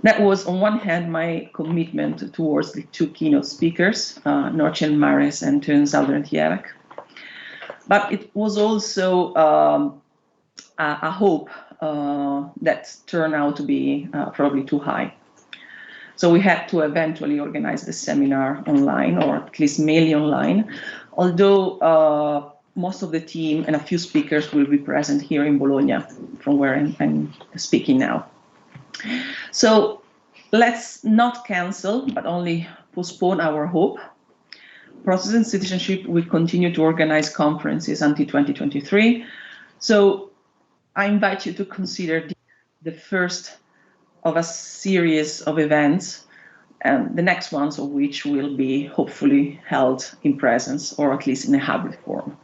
That was, on one hand, my commitment towards the two keynote speakers, Nortje Maris and Teun Zouderen-Tjerk. But it was also a hope that turned out to be probably too high. So we had to eventually organize the seminar online, or at least mainly online, although most of the team and a few speakers will be present here in Bologna, from where I'm speaking now. So let's not cancel, but only postpone our hope. Process and Citizenship will continue to organize conferences until 2023. So I invite you to consider the first of a series of events, and the next ones of which will be hopefully held in presence, or at least in a hybrid form.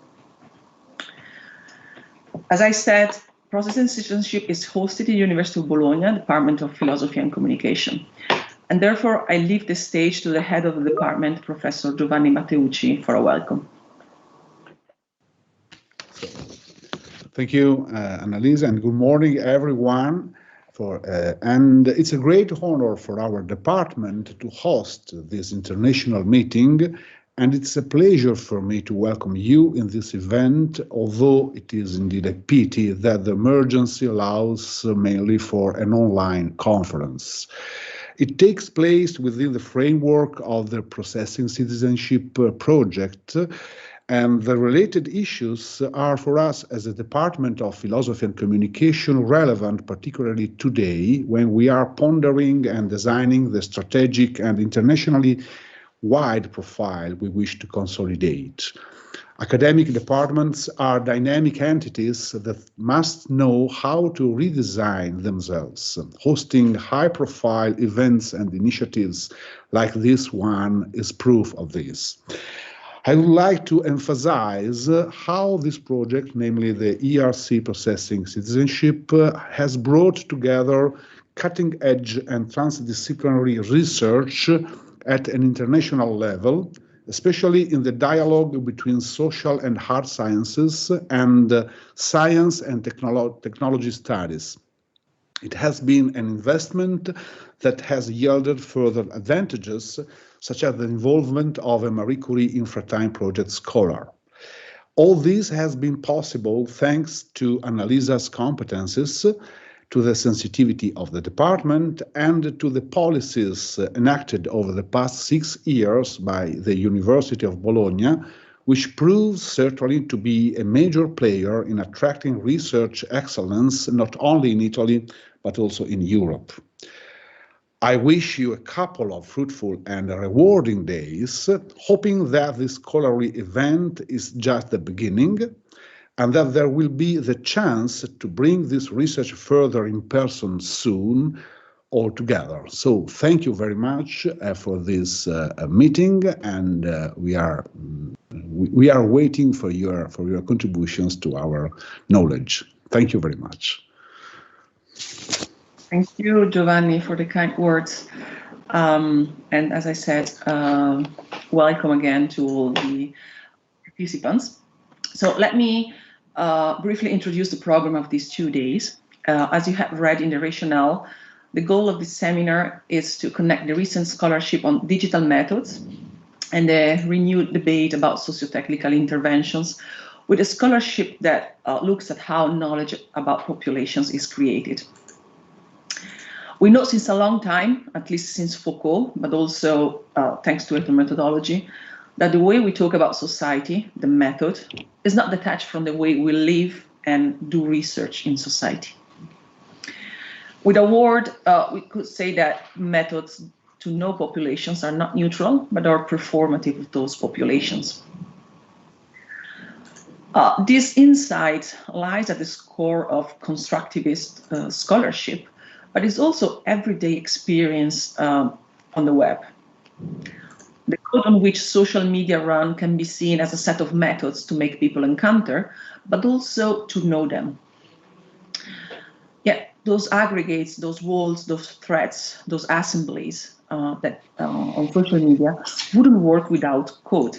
As I said, Process and Citizenship is hosted at the University of Bologna, Department of Philosophy and Communication. And therefore, I leave the stage to the head of the department, Professor Giovanni Matteucci, for a welcome. Thank you, Annalisa, and good morning, everyone. And it's a great honor for our department to host this international meeting, and it's a pleasure for me to welcome you in this event, although it is indeed a pity that the emergency allows mainly for an online conference. It takes place within the framework of the Processing Citizenship project, and the related issues are for us as a Department of Philosophy and Communication relevant, particularly today, when we are pondering and designing the strategic and internationally wide profile we wish to consolidate. Academic departments are dynamic entities that must know how to redesign themselves. Hosting high-profile events and initiatives like this one is proof of this. I would like to emphasize how this project, namely the ERC Processing Citizenship, has brought together cutting-edge and transdisciplinary research at an international level, especially in the dialogue between social and hard sciences and science and technology studies. It has been an investment that has yielded further advantages, such as the involvement of a Marie Curie Infratime Project scholar. All this has been possible thanks to Annalisa's competences, to the sensitivity of the department, and to the policies enacted over the past 6 years by the University of Bologna, which proves certainly to be a major player in attracting research excellence not only in Italy, but also in Europe. I wish you a couple of fruitful and rewarding days, hoping that this scholarly event is just the beginning, and that there will be the chance to bring this research further in person soon, all together. So thank you very much for this meeting, and we are waiting for your contributions to our knowledge. Thank you very much. Thank you, Giovanni, for the kind words. And as I said, welcome again to all the participants. So let me briefly introduce the program of these 2 days. As you have read in the rationale, the goal of this seminar is to connect the recent scholarship on digital methods and the renewed debate about socio-technical interventions with a scholarship that looks at how knowledge about populations is created. We know since a long time, at least since Foucault, but also thanks to ethno methodology, that the way we talk about society, the method, is not detached from the way we live and do research in society. With a word, we could say that methods to know populations are not neutral, but are performative of those populations. This insight lies at the core of constructivist scholarship, but it's also everyday experience on the web. The code on which social media run can be seen as a set of methods to make people encounter, but also to know them. Yeah, those aggregates, those walls, those threads, those assemblies that on social media wouldn't work without code.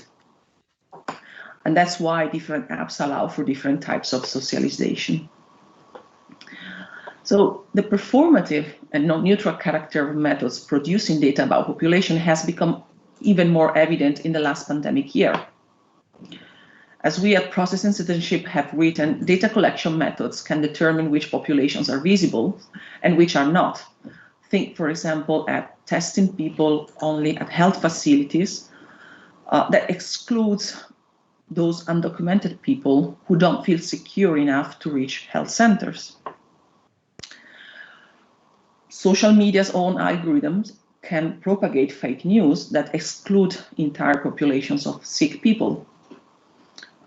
And that's why different apps allow for different types of socialization. So the performative and non-neutral character of methods producing data about population has become even more evident in the last pandemic year. As we at Process and Citizenship have written, data collection methods can determine which populations are visible and which are not. Think, for example, at testing people only at health facilities that excludes those undocumented people who don't feel secure enough to reach health centers. Social media's own algorithms can propagate fake news that exclude entire populations of sick people.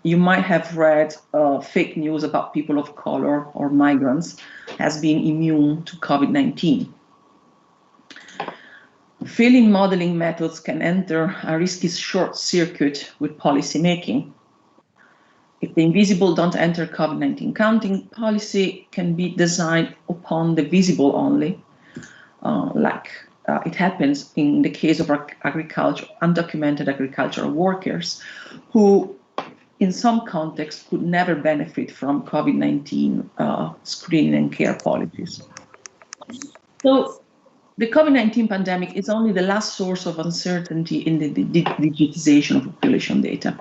You might have read fake news about people of color or migrants as being immune to COVID-19. Failing modeling methods can enter a risky short circuit with policy making. If the invisible don't enter COVID-19 counting, policy can be designed upon the visible only, like it happens in the case of undocumented agricultural workers who in some contexts could never benefit from COVID-19 screening and care policies. So the COVID-19 pandemic is only the last source of uncertainty in the digitization of population data.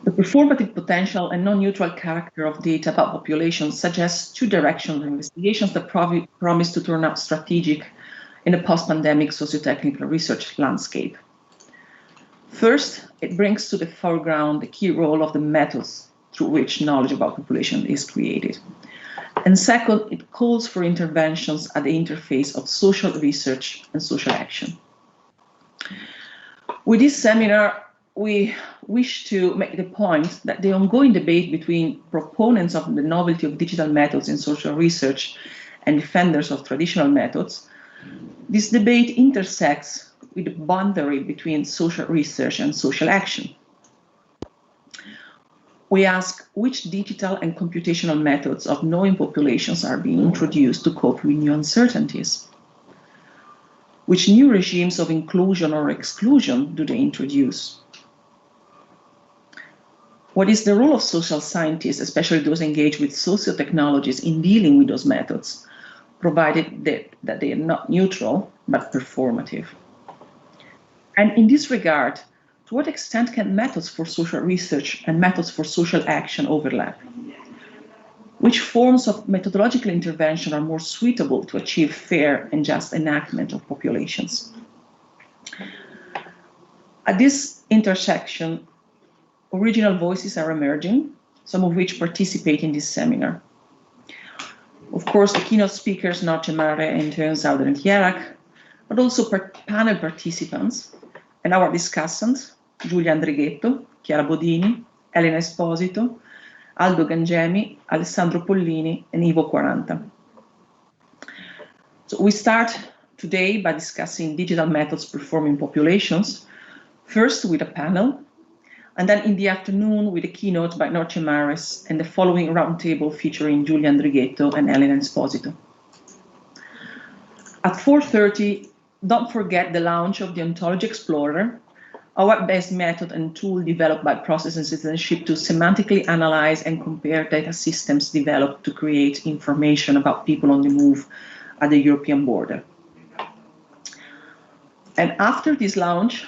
The performative potential and non-neutral character of data about population suggests two directions of investigations that promise to turn out strategic in a post-pandemic socio-technical research landscape. First, it brings to the foreground the key role of the methods through which knowledge about population is created. And second, it calls for interventions at the interface of social research and social action. With this seminar, we wish to make the point that the ongoing debate between proponents of the novelty of digital methods in social research and defenders of traditional methods, this debate intersects with the boundary between social research and social action. We ask which digital and computational methods of knowing populations are being introduced to cope with new uncertainties. Which new regimes of inclusion or exclusion do they introduce? What is the role of social scientists, especially those engaged with socio-technologies, in dealing with those methods, provided that they are not neutral but performative? And in this regard, to what extent can methods for social research and methods for social action overlap? Which forms of methodological intervention are more suitable to achieve fair and just enactment of populations? At this intersection, original voices are emerging, some of which participate in this seminar. Of course, the keynote speakers, Noce Mare and Teun Zouderen-Djerak, but also panel participants and our discussants, Giulia Andrighetto, Chiara Bodini, Elena Esposito, Aldo Gangemi, Alessandro Pollini, and Ivo 40. So we start today by discussing digital methods performing populations, first with a panel, and then in the afternoon with a keynote by Noce Mare and the following roundtable featuring Giulia Andrighetto and Elena Esposito. At 4:30, don't forget the launch of the Ontology Explorer, a web-based method and tool developed by Process and Citizenship to semantically analyze and compare data systems developed to create information about people on the move at the European border. And after this launch,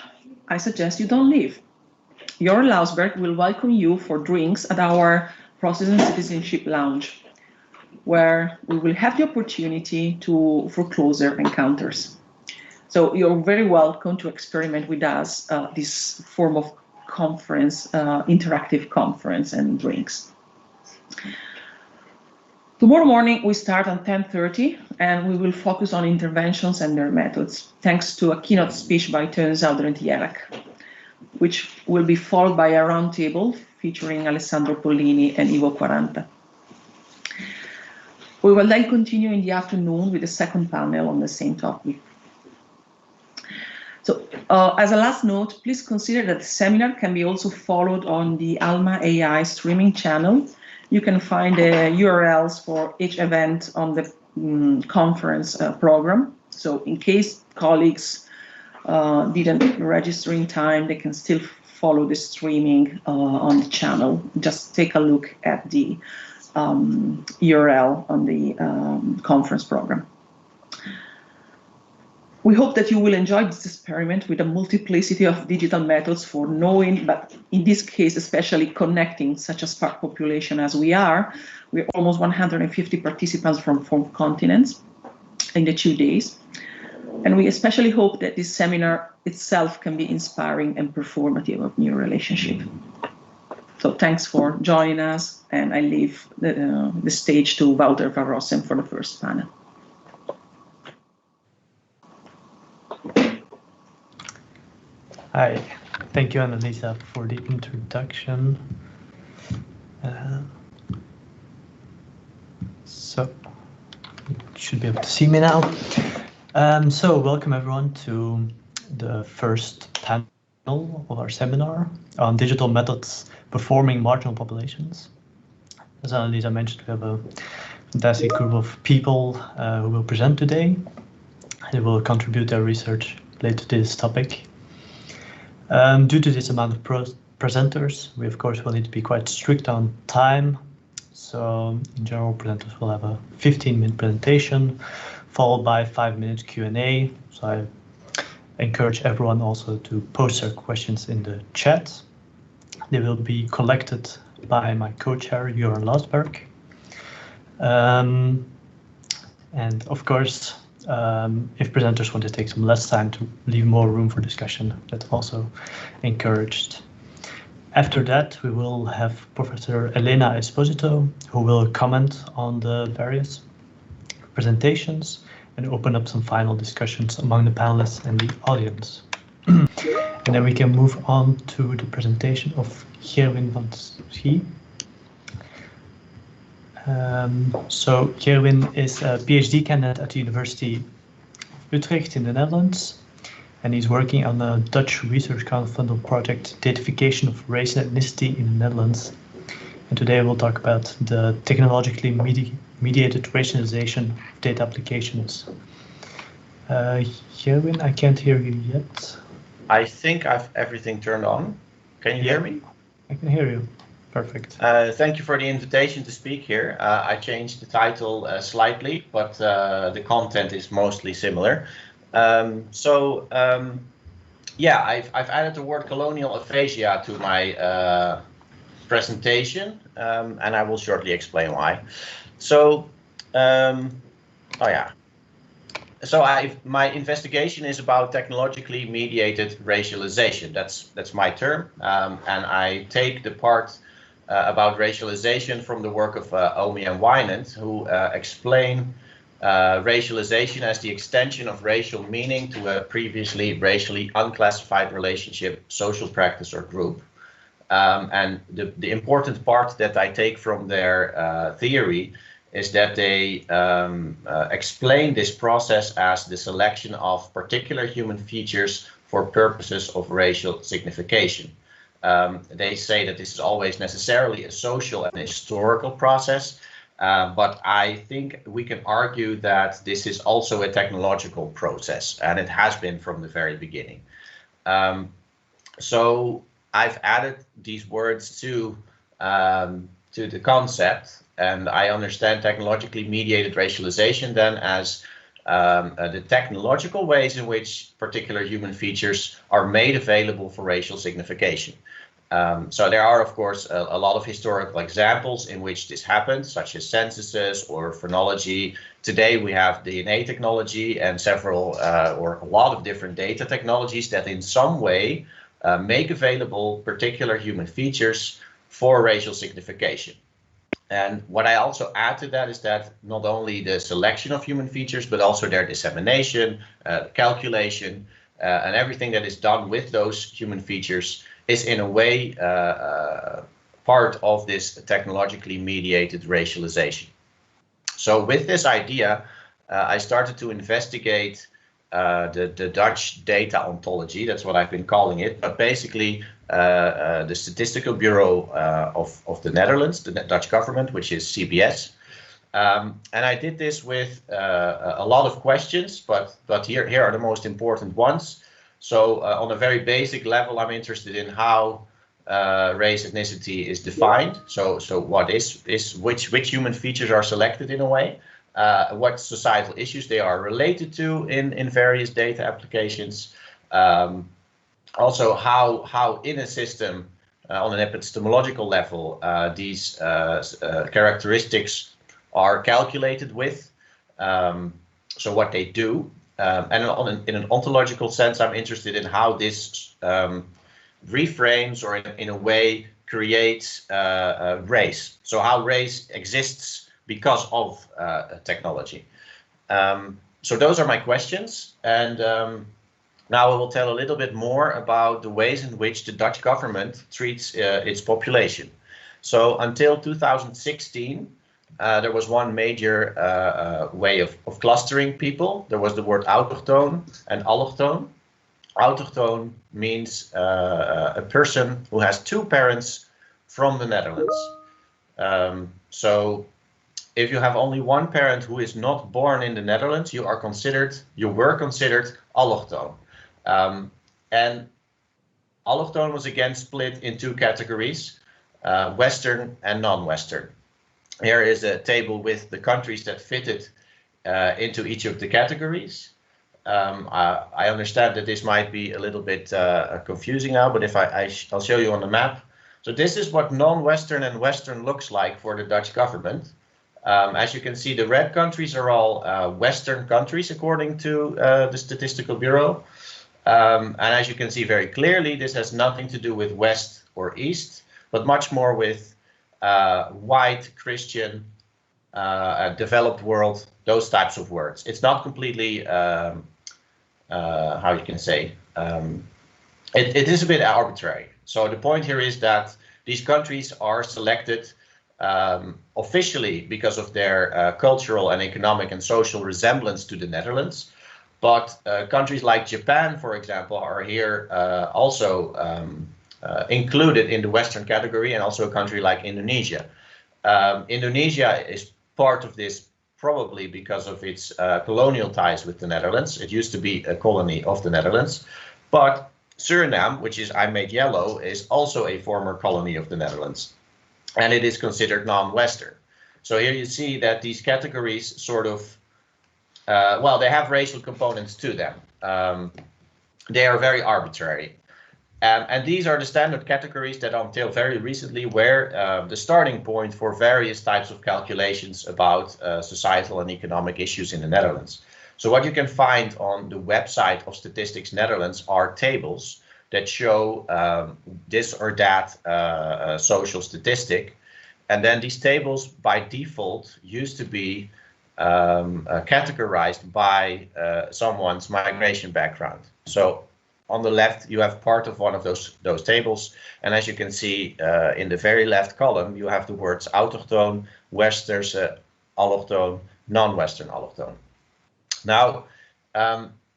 I suggest you don't leave. Jörn Lausberg will welcome you for drinks at our Process and Citizenship lounge, where we will have the opportunity for closer encounters. So you're very welcome to experiment with us this form of conference, interactive conference and drinks. Tomorrow morning we start at 10:30 and we will focus on interventions and their methods, thanks to a keynote speech by Teun Zouderen-Djerak, which will be followed by a roundtable featuring Alessandro Pollini and Ivo 40. We will then continue in the afternoon with the second panel on the same topic. So as a last note, please consider that the seminar can be also followed on the Alma AI streaming channel. You can find the URLs for each event on the conference program. So in case colleagues didn't register in time, they can still follow the streaming on the channel. Just take a look at the URL on the conference program. We hope that you will enjoy this experiment with a multiplicity of digital methods for knowing, but in this case, especially connecting such a sparse population as we are. We're almost 150 participants from 4 continents in the 2 days. And we especially hope that this seminar itself can be inspiring and performative of new relationship. So thanks for joining us, and I leave the stage to Wouter van Rossem for the first panel. Hi, thank you, Annalisa, for the introduction. So you should be able to see me now. So welcome everyone to the first panel of our seminar on digital methods performing marginal populations. As Annalisa mentioned, we have a fantastic group of people who will present today. They will contribute their research related to this topic. Due to this amount of presenters, we of course will need to be quite strict on time. So in general, presenters will have a 15-minute presentation, followed by 5-minute Q&A. So I encourage everyone also to post their questions in the chat. They will be collected by my co-chair, Joran Lasberg. And of course, if presenters want to take some less time to leave more room for discussion, that's also encouraged. After that, we will have Professor Elena Esposito, who will comment on the various presentations and open up some final discussions among the panelists and the audience. And then we can move on to the presentation of Gerwin van Schie. So Gerwin is a PhD candidate at the University of Utrecht in the Netherlands, and he's working on a Dutch Research Council project, Datification of Race and Ethnicity in the Netherlands. And today we'll talk about the technologically mediated racialization of data applications. Gerwin, I can't hear you yet. I think I've everything turned on. Can you hear me? I can hear you. Perfect. Thank you for the invitation to speak here. I changed the title slightly, but the content is mostly similar. Yeah, I've added the word colonial aphasia to my presentation, and I will shortly explain why. So, my investigation is about technologically mediated racialization. That's my term, and I take the part about racialization from the work of Omi and Wynand, who explain racialization as the extension of racial meaning to a previously racially unclassified relationship, social practice, or group. And the important part that I take from their theory is that they explain this process as the selection of particular human features for purposes of racial signification. They say that this is always necessarily a social and historical process, but I think we can argue that this is also a technological process, and it has been from the very beginning. So I've added these words to the concept, and I understand technologically mediated racialization then as the technological ways in which particular human features are made available for racial signification. So there are, of course, a lot of historical examples in which this happens, such as censuses or phonology. Today we have DNA technology and several or a lot of different data technologies that in some way make available particular human features for racial signification. And what I also add to that is that not only the selection of human features, but also their dissemination, calculation, and everything that is done with those human features is in a way part of this technologically mediated racialization. So with this idea, I started to investigate the Dutch data ontology. That's what I've been calling it, but basically the Statistical Bureau of the Netherlands, the Dutch government, which is CBS. And I did this with a lot of questions, but here are the most important ones. So on a very basic level, I'm interested in how race ethnicity is defined. So what is which human features are selected in a way, what societal issues they are related to in various data applications. Also how in a system on an epistemological level these characteristics are calculated with. So what they do. And in an ontological sense, I'm interested in how this reframes or in a way creates race. So how race exists because of technology. So those are my questions. And now I will tell a little bit more about the ways in which the Dutch government treats its population. So until 2016, there was one major way of clustering people. There was the word autochtone and allochtone. Autochtone means a person who has two parents from the Netherlands. So if you have only one parent who is not born in the Netherlands, you were considered allochtone. And allochtone was again split in two categories, Western and non-Western. Here is a table with the countries that fitted into each of the categories. I understand that this might be a little bit confusing now, but if I'll show you on the map. So this is what non-Western and Western looks like for the Dutch government. As you can see, the red countries are all Western countries, according to the Statistical Bureau. And as you can see very clearly, this has nothing to do with West or East, but much more with white, Christian, developed world, those types of words. It's not completely, how you can say, it is a bit arbitrary. So the point here is that these countries are selected officially because of their cultural and economic and social resemblance to the Netherlands. But countries like Japan, for example, are here also included in the Western category, and also a country like Indonesia. Indonesia is part of this probably because of its colonial ties with the Netherlands. It used to be a colony of the Netherlands, but Suriname, which is I made yellow, is also a former colony of the Netherlands, and it is considered non-Western. So here you see that these categories sort of, well, they have racial components to them. They are very arbitrary. And these are the standard categories that until very recently were the starting point for various types of calculations about societal and economic issues in the Netherlands. So what you can find on the website of Statistics Netherlands are tables that show this or that social statistic. And then these tables by default used to be categorized by someone's migration background. So on the left, you have part of one of those tables. And as you can see in the very left column, you have the words autochtone, Westers, allochtone, non-Western allochtone. Now,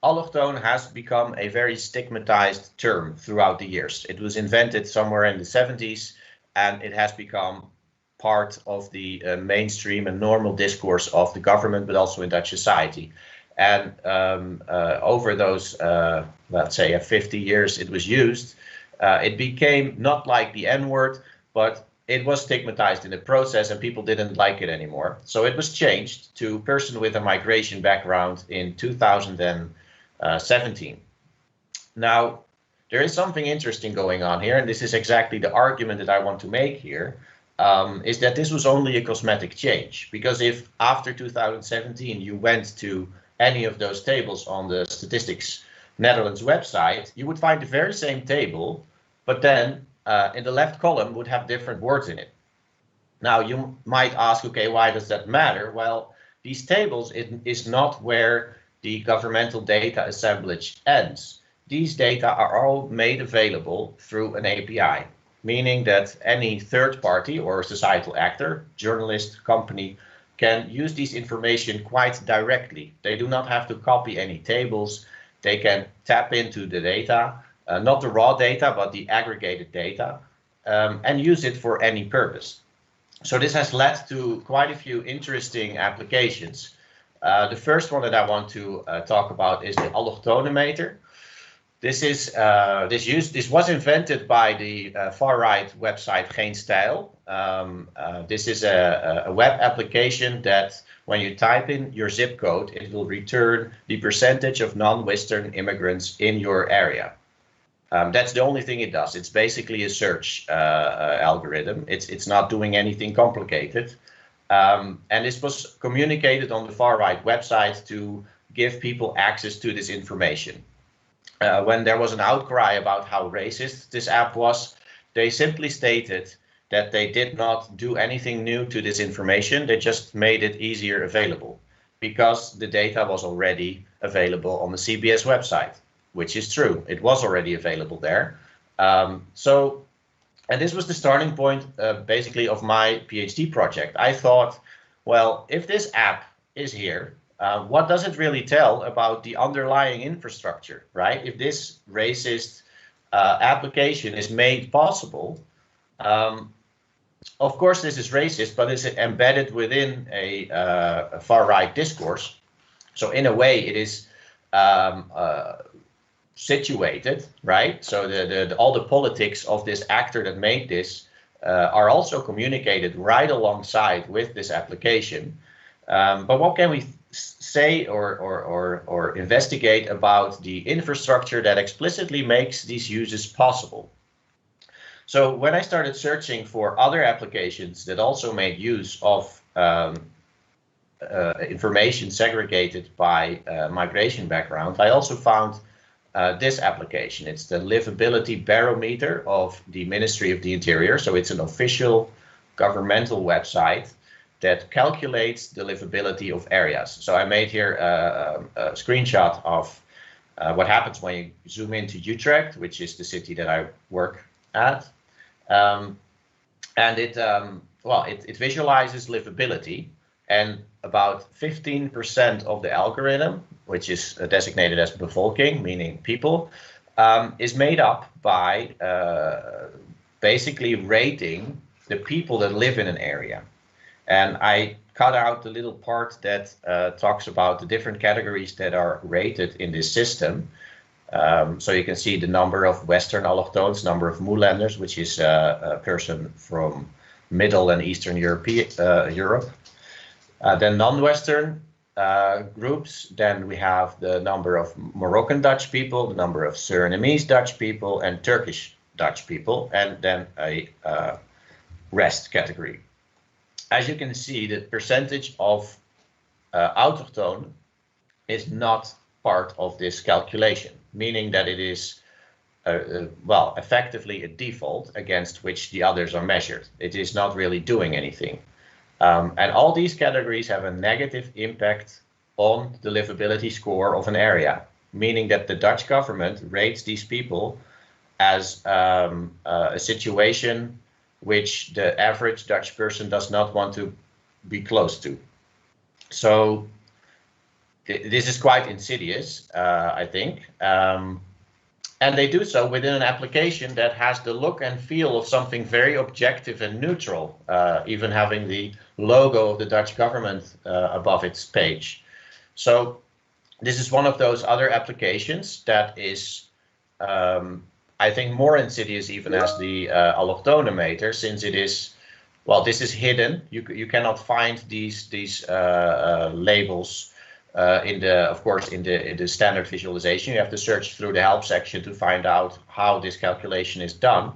allochtone has become a very stigmatized term throughout the years. It was invented somewhere in the 70s, and it has become part of the mainstream and normal discourse of the government, but also in Dutch society. And over those, let's say, 50 years it was used, it became not like the N-word, but it was stigmatized in the process and people didn't like it anymore. So it was changed to person with a migration background in 2017. Now, there is something interesting going on here, and this is exactly the argument that I want to make here, is that this was only a cosmetic change. Because if after 2017 you went to any of those tables on the Statistics Netherlands website, you would find the very same table, but then in the left column would have different words in it. Now you might ask, okay, why does that matter? Well, these tables is not where the governmental data assemblage ends. These data are all made available through an API, meaning that any third party or societal actor, journalist, company, can use this information quite directly. They do not have to copy any tables. They can tap into the data, not the raw data, but the aggregated data, and use it for any purpose. So this has led to quite a few interesting applications. The first one that I want to talk about is the Autonomator. This was invented by the far-right website Geen Stijl. This is a web application that when you type in your zip code, it will return the percentage of non-Western immigrants in your area. That's the only thing it does. It's basically a search algorithm. It's not doing anything complicated. And this was communicated on the far-right website to give people access to this information. When there was an outcry about how racist this app was, they simply stated that they did not do anything new to this information. They just made it easier available because the data was already available on the CBS website, which is true. It was already available there. And this was the starting point, basically, of my PhD project. I thought, well, if this app is here, what does it really tell about the underlying infrastructure, right? If this racist application is made possible, of course this is racist, but it's embedded within a far-right discourse. So in a way it is situated, right? So all the politics of this actor that made this are also communicated right alongside with this application. But what can we say or investigate about the infrastructure that explicitly makes these uses possible? So when I started searching for other applications that also made use of information segregated by migration background, I also found this application. It's the Livability Barometer of the Ministry of the Interior. So it's an official governmental website that calculates the livability of areas. So I made here a screenshot of what happens when you zoom into Utrecht, which is the city that I work at. And it visualizes livability, and about 15% of the algorithm, which is designated as bevolking, meaning people, is made up by basically rating the people that live in an area. And I cut out the little part that talks about the different categories that are rated in this system. So you can see the number of Western allochtones, number of Moelanders, which is a person from Middle and Eastern Europe. Then non-Western groups. Then we have the number of Moroccan Dutch people, the number of Surinamese Dutch people, and Turkish Dutch people, and then a rest category. As you can see, the percentage of autochtone is not part of this calculation, meaning that it is, effectively a default against which the others are measured. It is not really doing anything. And all these categories have a negative impact on the livability score of an area, meaning that the Dutch government rates these people as a situation which the average Dutch person does not want to be close to. So this is quite insidious, I think. And they do so within an application that has the look and feel of something very objective and neutral, even having the logo of the Dutch government above its page. So this is one of those other applications that is, I think, more insidious even as the Autonomator, since it is, well, this is hidden. You cannot find these labels in the standard visualization. You have to search through the help section to find out how this calculation is done.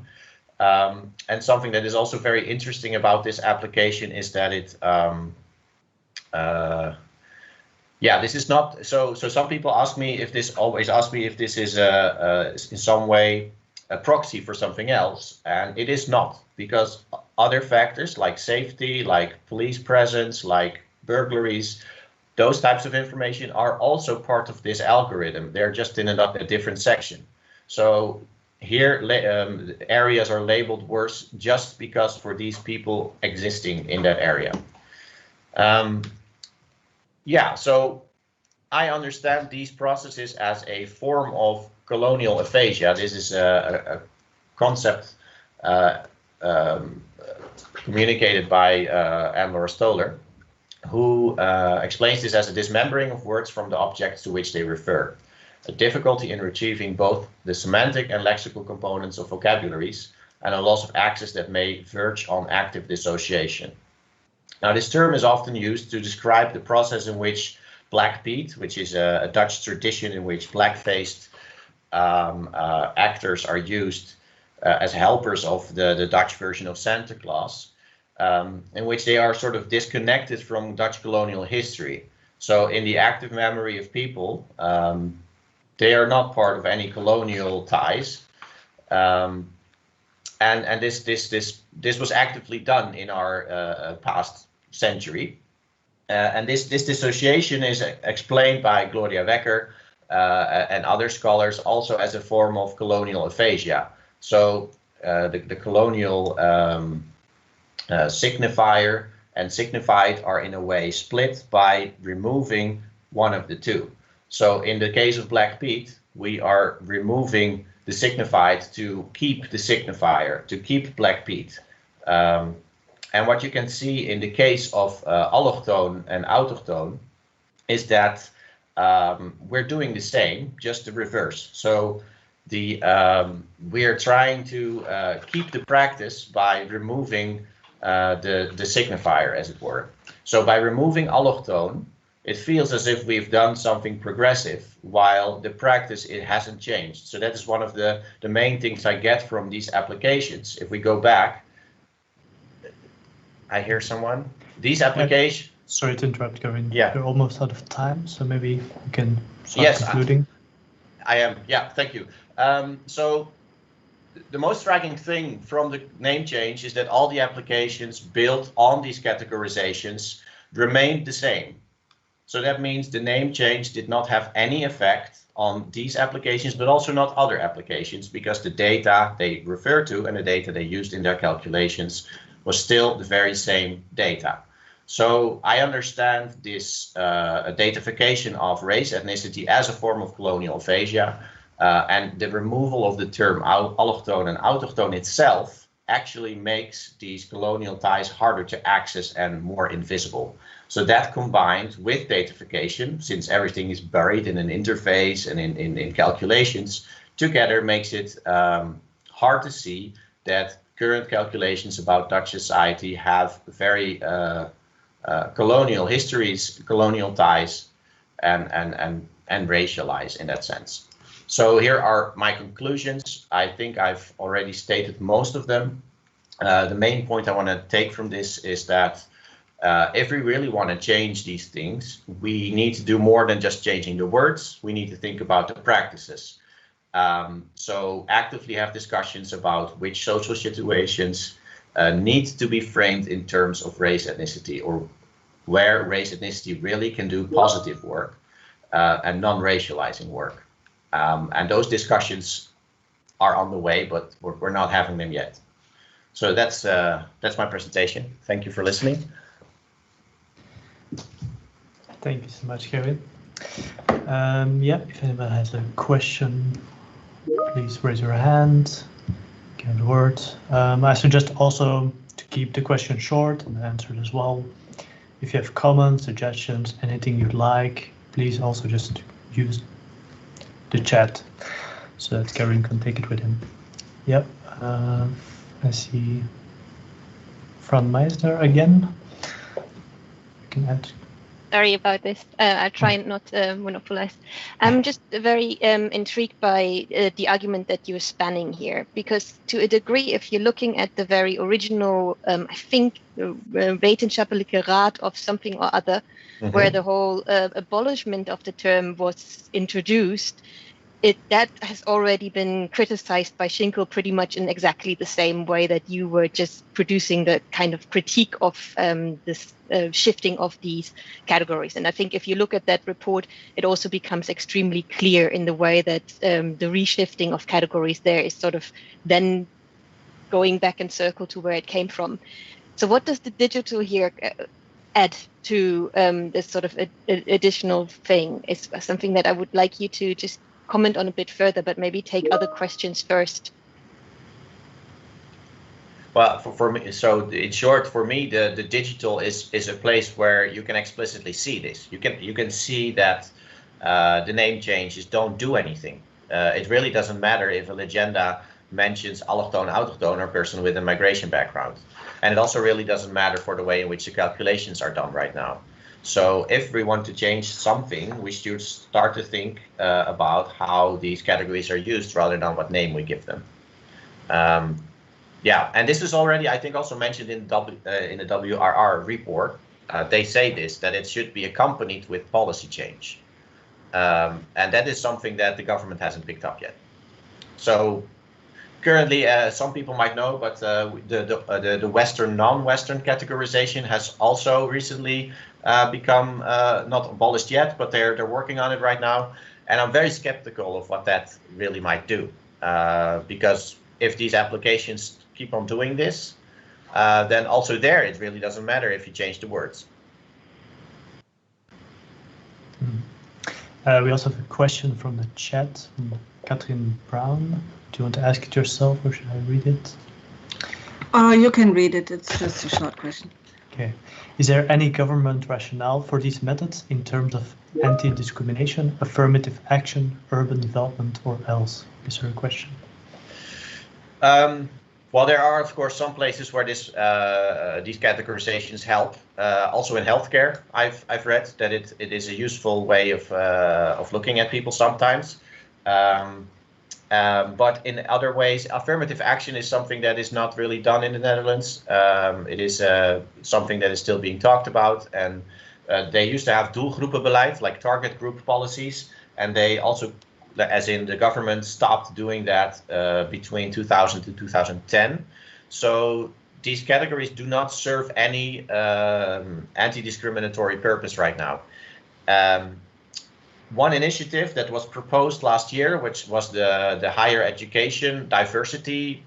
And something that is also very interesting about this application is that it, this is not, so some people always ask me if this is in some way a proxy for something else, and it is not, because other factors like safety, like police presence, like burglaries, those types of information are also part of this algorithm. They're just in a different section. So here areas are labeled worse just because for these people existing in that area. So I understand these processes as a form of colonial aphasia. This is a concept communicated by Anne-Laure Stoller, who explains this as a dismembering of words from the objects to which they refer. a difficulty in retrieving both the semantic and lexical components of vocabularies, and a loss of access that may verge on active dissociation. Now, this term is often used to describe the process in which blackpied, which is a Dutch tradition in which black-faced actors are used as helpers of the Dutch version of Santa Claus, in which they are sort of disconnected from Dutch colonial history. So in the active memory of people, they are not part of any colonial ties. And this was actively done in our past century. And this dissociation is explained by Gloria Wecker and other scholars also as a form of colonial aphasia. So the colonial signifier and signified are in a way split by removing one of the two. So in the case of blackpied, we are removing the signified to keep the signifier, to keep blackpied. And what you can see in the case of allochtone and autochtone is that we're doing the same, just the reverse. So we are trying to keep the practice by removing the signifier, as it were. So by removing allochtone, it feels as if we've done something progressive, while the practice, it hasn't changed. So that is one of the main things I get from these applications. If we go back, I hear someone. These applications. Sorry to interrupt, Gavin. Yeah. We're almost out of time, so maybe we can start concluding. I am. Yeah, thank you. So the most striking thing from the name change is that all the applications built on these categorizations remained the same. So that means the name change did not have any effect on these applications, but also not other applications, because the data they refer to and the data they used in their calculations was still the very same data. So I understand this datafication of race, ethnicity as a form of colonial aphasia, and the removal of the term allochtone and autochtone itself actually makes these colonial ties harder to access and more invisible. So that combined with datafication, since everything is buried in an interface and in calculations, together makes it hard to see that current calculations about Dutch society have very colonial histories, colonial ties, and racialize in that sense. So here are my conclusions. I think I've already stated most of them. The main point I want to take from this is that if we really want to change these things, we need to do more than just changing the words. We need to think about the practices. So actively have discussions about which social situations need to be framed in terms of race, ethnicity, or where race, ethnicity really can do positive work and non-racializing work. And those discussions are on the way, but we're not having them yet. So that's my presentation. Thank you for listening. Thank you so much, Kevin. Yeah, if anyone has a question, please raise your hand, give the word. I suggest also to keep the question short and answer it as well. If you have comments, suggestions, anything you'd like, please also just use the chat so that Kevin can take it with him. Yep, I see Fran Meisner again. You can add. Sorry about this. I'll try not to monopolize. I'm just very intrigued by the argument that you're spanning here, because to a degree, if you're looking at the very original, I think, wetenschappelijke raad of something or other, where the whole abolishment of the term was introduced, that has already been criticized by Schinkel pretty much in exactly the same way that you were just producing the kind of critique of this shifting of these categories. And I think if you look at that report, it also becomes extremely clear in the way that the reshifting of categories there is sort of then going back in circle to where it came from. So what does the digital here add to this sort of additional thing? Is something that I would like you to just comment on a bit further, but maybe take other questions first. Well, for me, so in short, for me, the digital is a place where you can explicitly see this. You can see that the name changes don't do anything. It really doesn't matter if a legenda mentions allochtone, autochtone, or person with a migration background. And it also really doesn't matter for the way in which the calculations are done right now. So if we want to change something, we should start to think about how these categories are used rather than what name we give them. Yeah, and this is already, I think, also mentioned in the WRR report. They say this, that it should be accompanied with policy change. And that is something that the government hasn't picked up yet. So currently, some people might know, but the Western, non-Western categorization has also recently become not abolished yet, but they're working on it right now. And I'm very skeptical of what that really might do, because if these applications keep on doing this, then also there it really doesn't matter if you change the words. We also have a question from the chat from Catherine Brown. Do you want to ask it yourself or should I read it? You can read it. It's just a short question. Okay. Is there any government rationale for these methods in terms of anti-discrimination, affirmative action, urban development, or else? Is there a question? Well, there are, of course, some places where these categorizations help. Also in healthcare, I've read that it is a useful way of looking at people sometimes. But in other ways, affirmative action is something that is not really done in the Netherlands. It is something that is still being talked about. And they used to have doelgroepenbeleid, like target group policies. And they also, as in the government, stopped doing that between 2000 to 2010. So these categories do not serve any anti-discriminatory purpose right now. One initiative that was proposed last year, which was the higher education diversity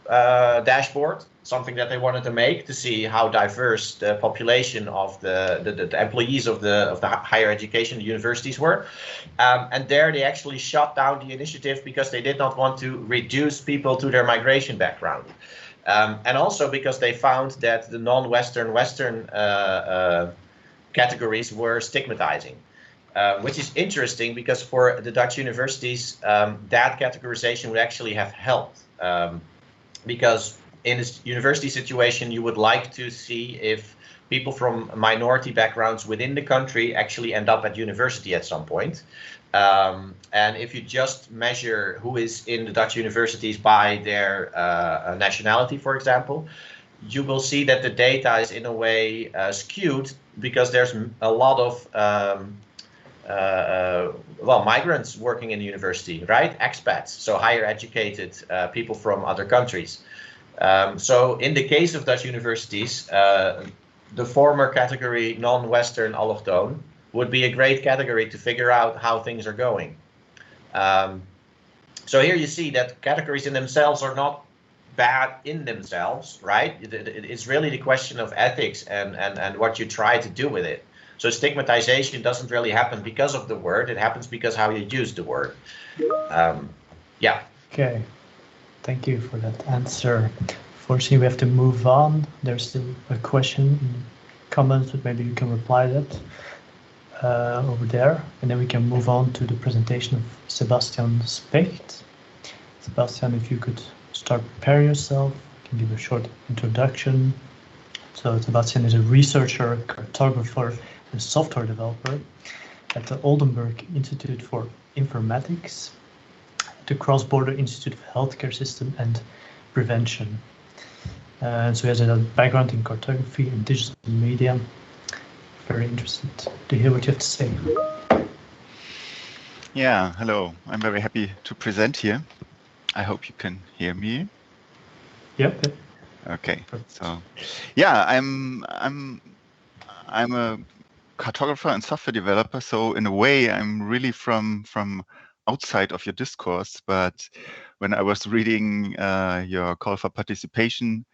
dashboard, something that they wanted to make to see how diverse the population of the employees of the higher education universities were. And there they actually shut down the initiative because they did not want to reduce people to their migration background. And also because they found that the non-Western categories were stigmatizing. Which is interesting because for the Dutch universities, that categorization would actually have helped. Because in a university situation, you would like to see if people from minority backgrounds within the country actually end up at university at some point. And if you just measure who is in the Dutch universities by their nationality, for example, you will see that the data is in a way skewed because there's a lot of migrants working in the university, right? Expats, so higher educated people from other countries. So in the case of Dutch universities, the former category non-Western allochtone would be a great category to figure out how things are going. So here you see that categories in themselves are not bad in themselves, right? It's really the question of ethics and what you try to do with it. So stigmatization doesn't really happen because of the word. It happens because how you use the word. Yeah. Okay. Thank you for that answer. Unfortunately, we have to move on. There's still a question in comments, but maybe you can reply that over there. And then we can move on to the presentation of Sebastian Specht. Sebastian, if you could start preparing yourself, you can give a short introduction. So Sebastian is a researcher, cartographer, and software developer at the Oldenburg Institute for Informatics, the Cross-Border Institute of Healthcare System and Prevention. So he has a background in cartography and digital media. Very interested to hear what you have to say. Yeah, hello. I'm very happy to present here. I hope you can hear me. Yep. Okay. So, yeah, I'm a cartographer and software developer. So in a way, I'm really from outside of your discourse. But when I was reading your call for participation,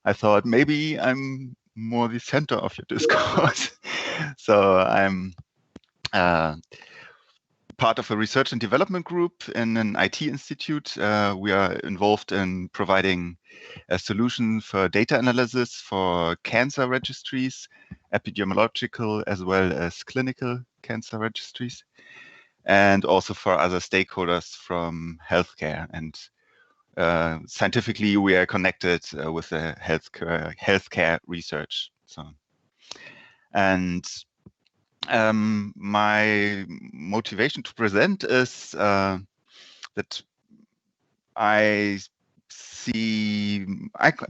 I thought maybe I'm more the center of your discourse. So I'm part of a research and development group in an IT institute. We are involved in providing a solution for data analysis for cancer registries, epidemiological as well as clinical cancer registries. and also for other stakeholders from healthcare. And scientifically, we are connected with the healthcare research. So, and my motivation to present is that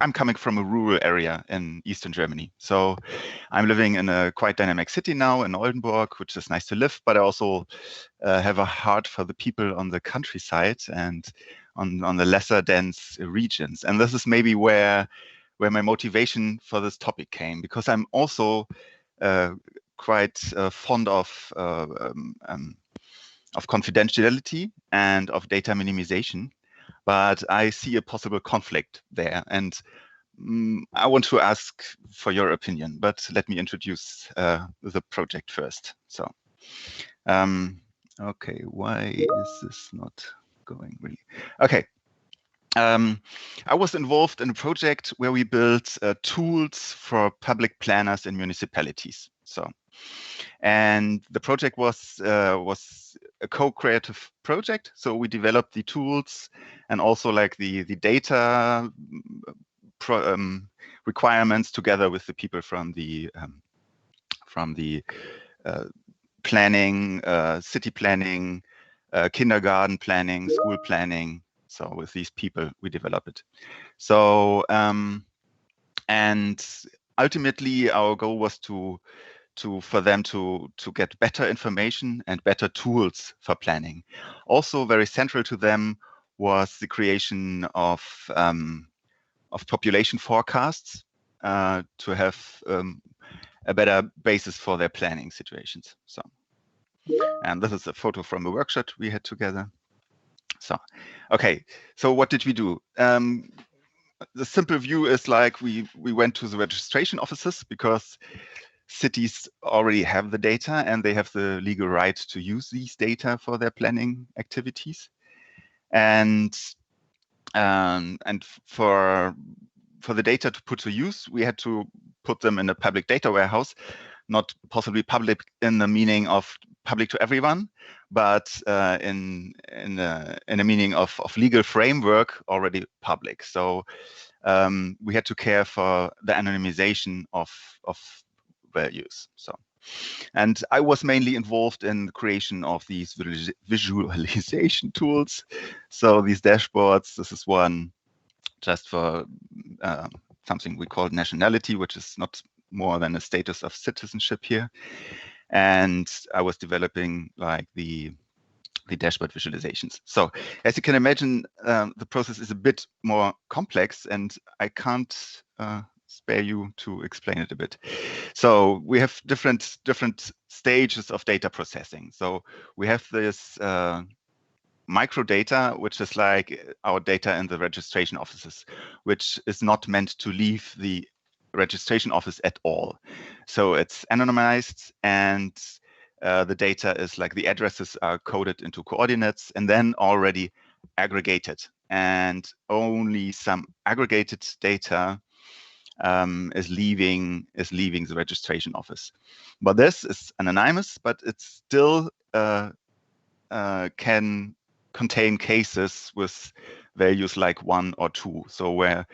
I'm coming from a rural area in Eastern Germany. So I'm living in a quite dynamic city now in Oldenburg, which is nice to live, but I also have a heart for the people on the countryside and on the lesser dense regions. And this is maybe where my motivation for this topic came, because I'm also quite fond of confidentiality and of data minimization, but I see a possible conflict there. And I want to ask for your opinion, but let me introduce the project first. So, okay, why is this not going really? Okay. I was involved in a project where we built tools for public planners in municipalities. So, and the project was a co-creative project. So we developed the tools and also like the data requirements together with the people from the planning, city planning, kindergarten planning, school planning. So with these people, we develop it. So and ultimately, our goal was for them to get better information and better tools for planning. Also, very central to them was the creation of population forecasts to have a better basis for their planning situations. So, and this is a photo from a workshop we had together. So, okay, so what did we do? The simple view is like we went to the registration offices because cities already have the data and they have the legal right to use these data for their planning activities. And for the data to put to use, we had to put them in a public data warehouse, not possibly public in the meaning of public to everyone, but in a meaning of legal framework already public. So we had to care for the anonymization of values. So, and I was mainly involved in the creation of these visualization tools. So these dashboards, this is one just for something we call nationality, which is not more than a status of citizenship here. And I was developing like the dashboard visualizations. So as you can imagine, the process is a bit more complex, and I can't spare you to explain it a bit. So we have different stages of data processing. So we have this microdata, which is like our data in the registration offices, which is not meant to leave the registration office at all. So it's anonymized, and the data is like the addresses are coded into coordinates and then already aggregated, and only some aggregated data is leaving the registration office. But this is anonymous, but it still can contain cases with values like 1 or 2. So where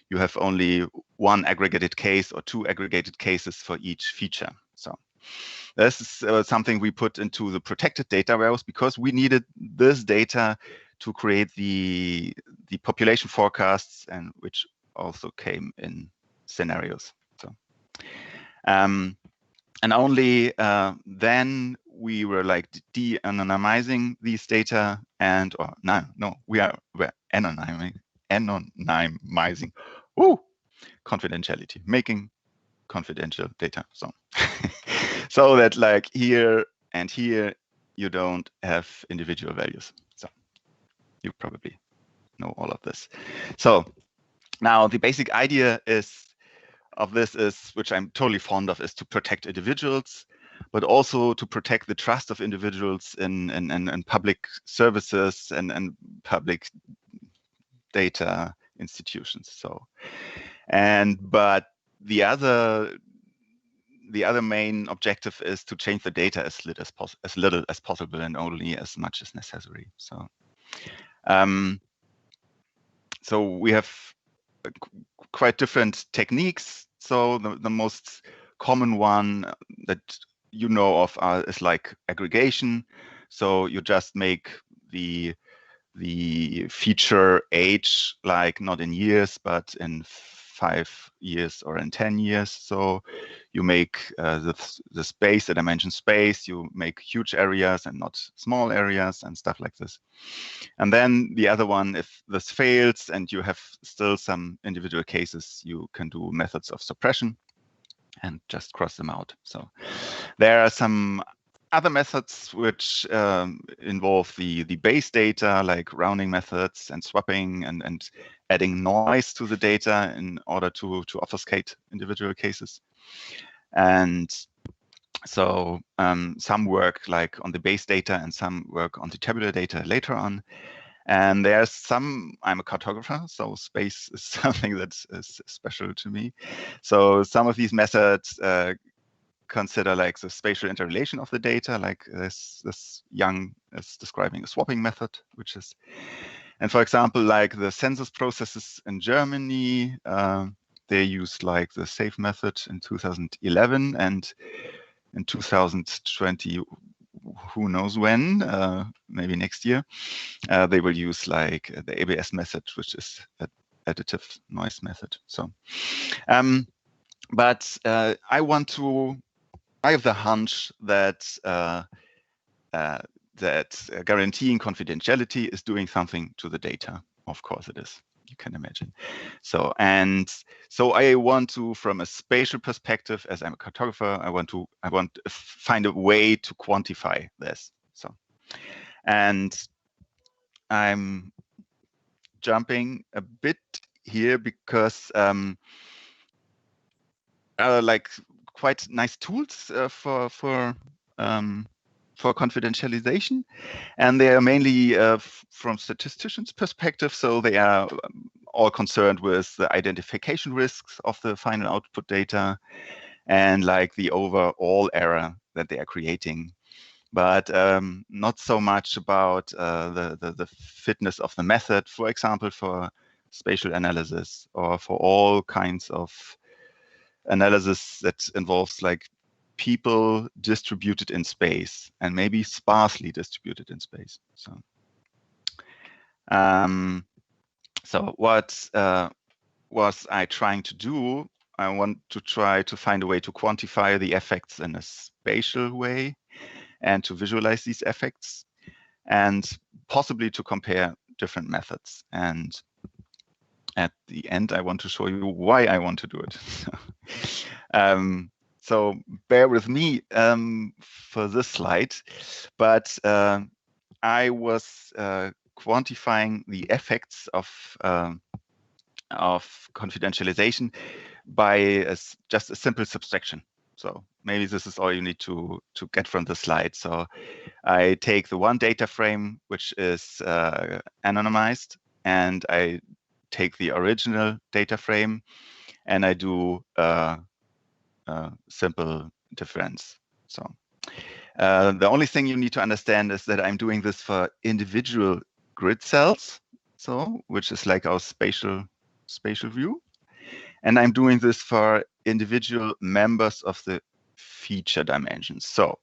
you have only one aggregated case or 2 aggregated cases for each feature. So this is something we put into the protected data warehouse because we needed this data to create the population forecasts, and which also came in scenarios. So and only then we were like de-anonymizing these data, and we're anonymizing confidentiality, making confidential data. So so that like here and here you don't have individual values. So you probably know all of this. So now the basic idea of this is, which I'm totally fond of, is to protect individuals, but also to protect the trust of individuals in public services and public data institutions. So, but the other the other main objective is to change the data as little as possible and only as much as necessary. So, so we have quite different techniques. So the most common one that you know of is like aggregation. So you just make the feature age, like not in years, but in 5 years or in 10 years. So you make the space, the dimension space, you make huge areas and not small areas and stuff like this. And then the other one, if this fails and you have still some individual cases, you can do methods of suppression and just cross them out. So there are some other methods which involve the base data, like rounding methods and swapping and adding noise to the data in order to obfuscate individual cases. And so some work like on the base data and some work on the tabular data later on. And there's some, I'm a cartographer, so space is something that is special to me. So some of these methods consider like the spatial interrelation of the data, like this Young is describing a swapping method, which is, and for example, like the census processes in Germany, they used like the SAFE method in 2011, and in 2020, who knows when, maybe next year, they will use like the ABS method, which is an additive noise method. So, but I have the hunch that guaranteeing confidentiality is doing something to the data. Of course it is, you can imagine. So, and so I want to, from a spatial perspective, as I'm a cartographer, I want to find a way to quantify this. So, and I'm jumping a bit here because like quite nice tools for confidentialization, and they are mainly from statisticians' perspective. So they are all concerned with the identification risks of the final output data and like the overall error that they are creating, but not so much about the fitness of the method, for example, for spatial analysis or for all kinds of analysis that involves like people distributed in space and maybe sparsely distributed in space. So, so what was I trying to do? I want to try to find a way to quantify the effects in a spatial way and to visualize these effects and possibly to compare different methods. And at the end, I want to show you why I want to do it. So bear with me for this slide, but I was quantifying the effects of confidentialization by just a simple subtraction. So maybe this is all you need to get from the slide. So I take the one data frame, which is anonymized, and I take the original data frame, and I do simple difference. So the only thing you need to understand is that I'm doing this for individual grid cells, so which is like our spatial view, and I'm doing this for individual members of the feature dimensions. So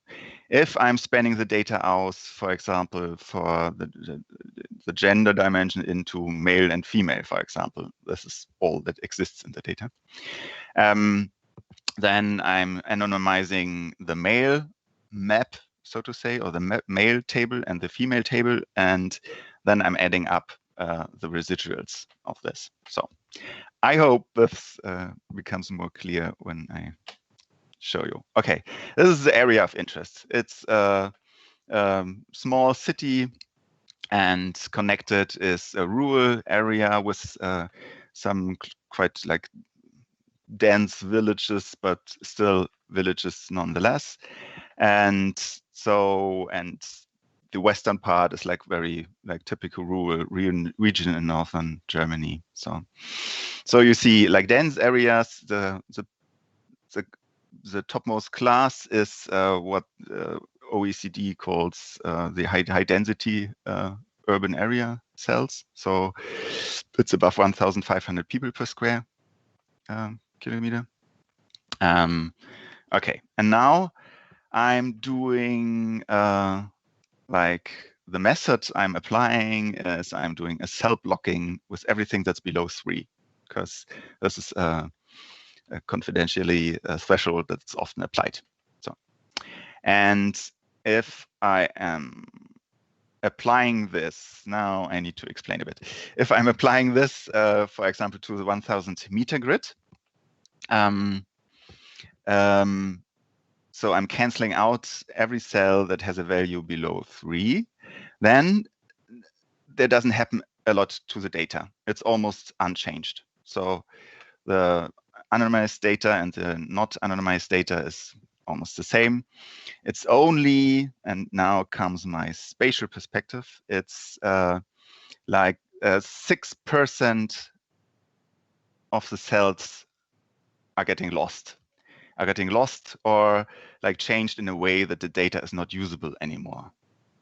if I'm spanning the data out, for example, for the gender dimension into male and female, for example, this is all that exists in the data. Then I'm anonymizing the male map, so to say, or the male table and the female table, and then I'm adding up the residuals of this. So I hope this becomes more clear when I show you. Okay, this is the area of interest. It's a small city, and connected is a rural area with some quite like dense villages, but still villages nonetheless. And so, and the western part is like very like typical rural region in northern Germany. So you see like dense areas, the the topmost class is what OECD calls the high density urban area cells. So it's above 1,500 people per square kilometer. Okay, and now I'm doing like the method I'm applying is I'm doing a cell blocking with everything that's below 3, because this is a confidentially threshold that's often applied. So, and if I am applying this, now I need to explain a bit. If I'm applying this, for example, to the 1000 meter grid, so I'm canceling out every cell that has a value below 3, then there doesn't happen a lot to the data. It's almost unchanged. So the anonymized data and the not anonymized data is almost the same. It's only, and now comes my spatial perspective, it's like 6% of the cells are getting lost. Or like changed in a way that the data is not usable anymore.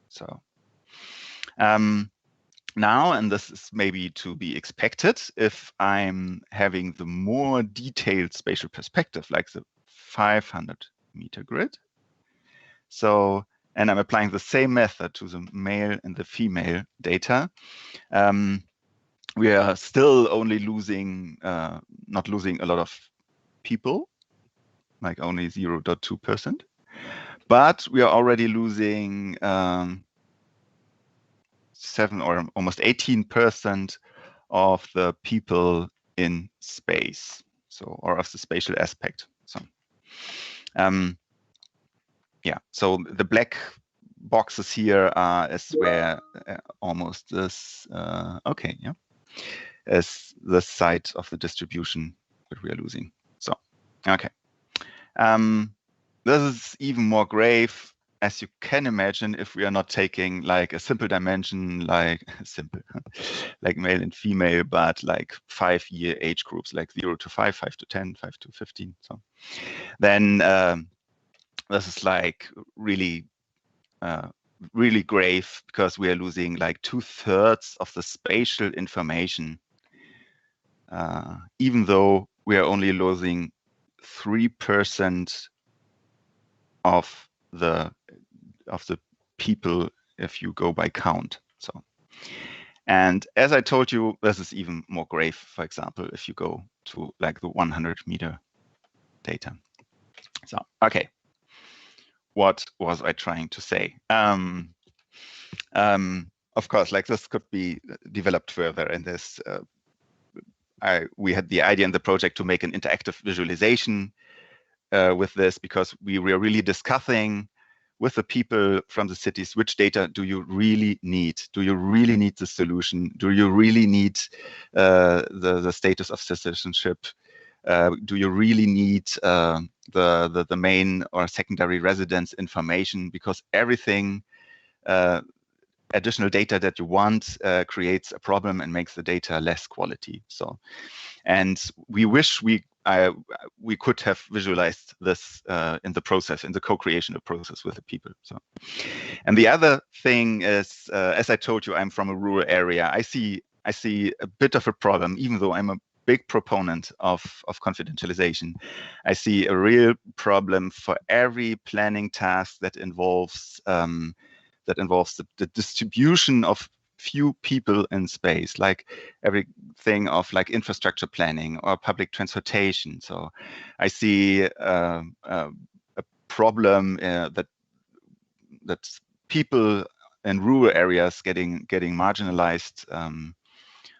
So now, and this is maybe to be expected, if I'm having the more detailed spatial perspective, like the 500 meter grid. So, and I'm applying the same method to the male and the female data. We are still only losing, not losing a lot of people, like only 0.2%, but we are already losing 7 or almost 18% of the people in space, so, or of the spatial aspect. So, yeah, so the black boxes here is where almost this, okay, yeah, is the side of the distribution that we are losing. So, okay. This is even more grave, as you can imagine, if we are not taking like a simple dimension, like simple, like male and female, but like 5-year age groups, like 0 to 5, 5 to 10, 5 to 15. So then this is like really, really grave, because we are losing like 2/3 of the spatial information, even though we are only losing 3% of the people if you go by count. So, and as I told you, this is even more grave, for example, if you go to like the 100 meter data. So, okay, what was I trying to say? Of course, like this could be developed further, and this we had the idea in the project to make an interactive visualization with this, because we were really discussing with the people from the cities, which data do you really need? Do you really need the solution? Do you really need the status of citizenship? Do you really need the main or secondary residence information? Because everything additional data that you want creates a problem and makes the data less quality. So, and we wish we could have visualized this in the process, in the co-creation process with the people. So, and the other thing is, as I told you, I'm from a rural area. I see a bit of a problem, even though I'm a big proponent of confidentialization. I see a real problem for every planning task that involves the distribution of few people in space, like everything of like infrastructure planning or public transportation. So I see a problem that people in rural areas getting marginalized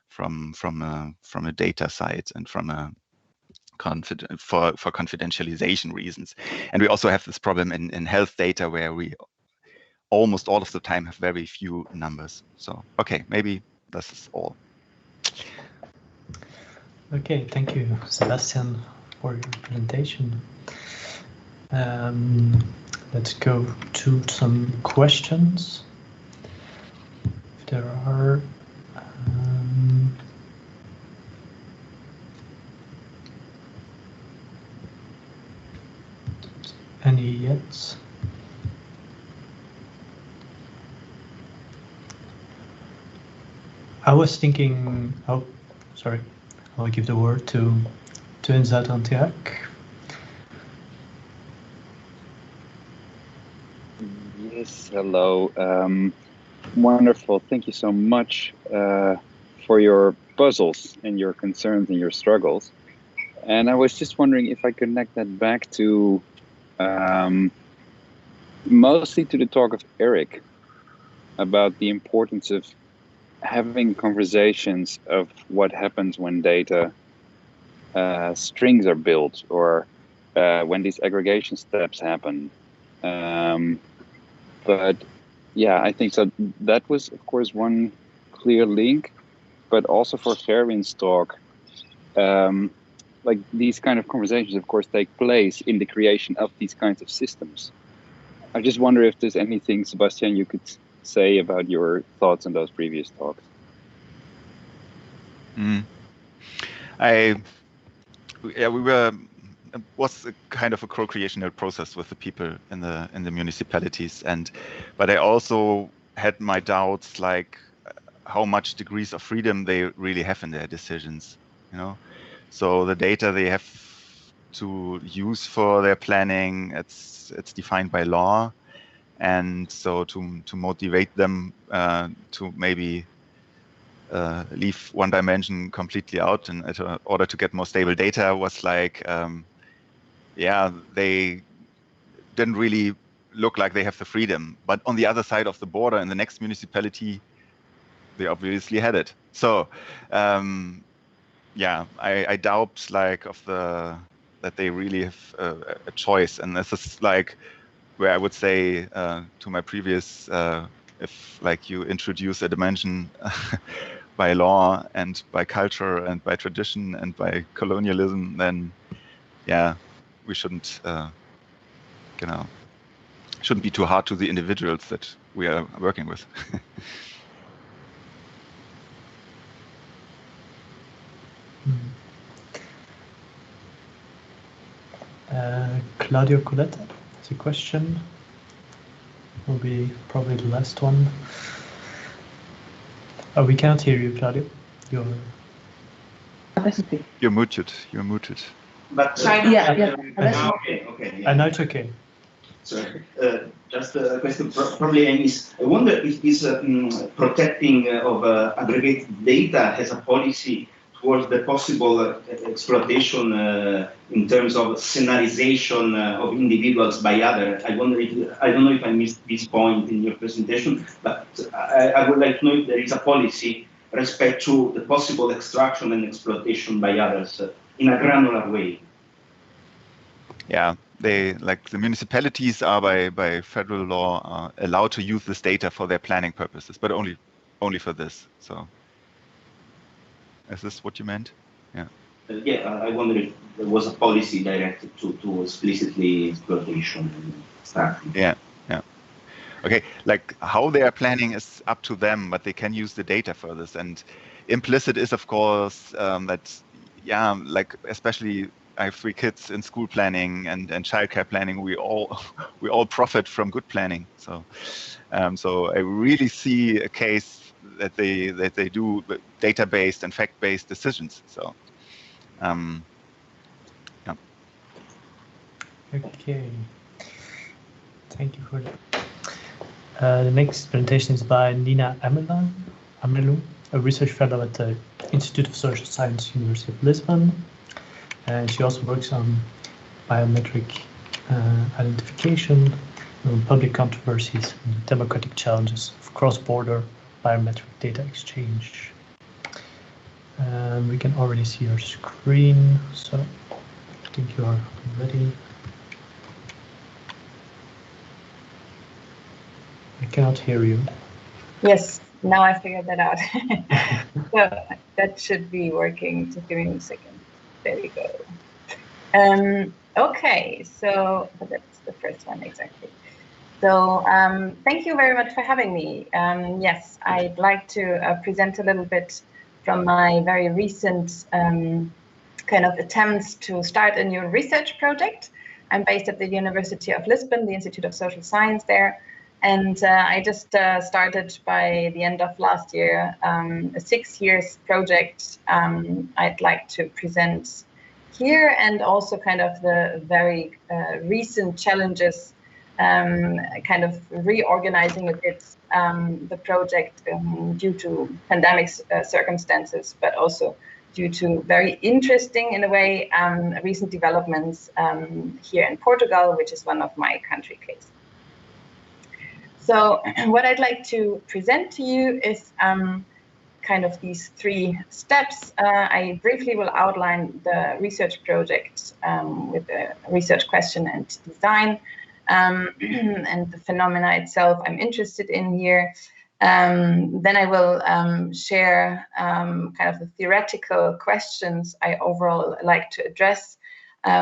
from a data side and from a for confidentialization reasons. And we also have this problem in health data, where we almost all of the time have very few numbers. So, okay, maybe this is all. Okay, thank you, Sebastian, for your presentation. Let's go to some questions, if there are. Any yet? I was thinking, oh, sorry, I'll give the word to Inzat Antiak. Yes, hello. Wonderful. Thank you so much for your puzzles and your concerns and your struggles. And I was just wondering if I connect that back to mostly to the talk of Eric about the importance of having conversations of what happens when data strings are built, or when these aggregation steps happen. But yeah, I think so. That was, of course, one clear link, but also for Gerwin's talk, like these kind of conversations, of course, take place in the creation of these kinds of systems. I just wonder if there's anything, Sebastian, you could say about your thoughts on those previous talks. It was a kind of a co-creational process with the people in the municipalities, but I also had my doubts, like how much degrees of freedom they really have in their decisions, you know. So the data they have to use for their planning, it's defined by law, and so to motivate them to maybe leave one dimension completely out in order to get more stable data was like, yeah, they didn't really look like they have the freedom. But on the other side of the border, in the next municipality, they obviously had it. So, yeah, I doubt like that they really have a choice. And this is like where I would say to my previous, if like you introduce a dimension by law and by culture and by tradition and by colonialism, then yeah, we shouldn't, shouldn't be too hard to the individuals that we are working with. Claudio Coletta has a question. Will be probably the last one. Oh, we cannot hear you, Claudio. You're muted. You're muted. But yeah. Okay. I know it's okay. Sorry. Just a question. Probably I wonder if this protecting of aggregated data has a policy towards the possible exploitation in terms of scenarization of individuals by others. I wonder if, I don't know if I missed this point in your presentation, but I would like to know if there is a policy respect to the possible extraction and exploitation by others in a granular way. Yeah, the municipalities are by federal law allowed to use this data for their planning purposes, but only for this. So, is this what you meant? Yeah. Yeah, I wonder if there was a policy directed to explicitly exploitation and extraction. Yeah. Okay, like how they are planning is up to them, but they can use the data for this. And implicit is, of course, that, yeah, like especially I have 3 kids in school planning and childcare planning. We all profit from good planning. So, so I really see a case that they do data-based and fact-based decisions. So, yeah. Okay. Thank you for that. The next presentation is by Nina Amelung, a research fellow at the Institute of Social Science, University of Lisbon. And she also works on biometric identification, public controversies, and democratic challenges of cross-border biometric data exchange. We can already see your screen, so I think you are ready. I cannot hear you. Yes, now I figured that out. So that should be working. Just give me a second. There we go. Okay, so that's the first one exactly. So thank you very much for having me. Yes, I'd like to present a little bit from my very recent kind of attempts to start a new research project. I'm based at the University of Lisbon, the Institute of Social Science there. And I just started by the end of last year a 6 years project I'd like to present here, and also kind of the very recent challenges, kind of reorganizing a bit the project due to pandemic circumstances, but also due to very interesting, in a way, recent developments here in Portugal, which is one of my country cases. So what I'd like to present to you is kind of these 3 steps. I briefly will outline the research project with the research question and design, and the phenomena itself I'm interested in here. Then I will share kind of the theoretical questions I overall like to address,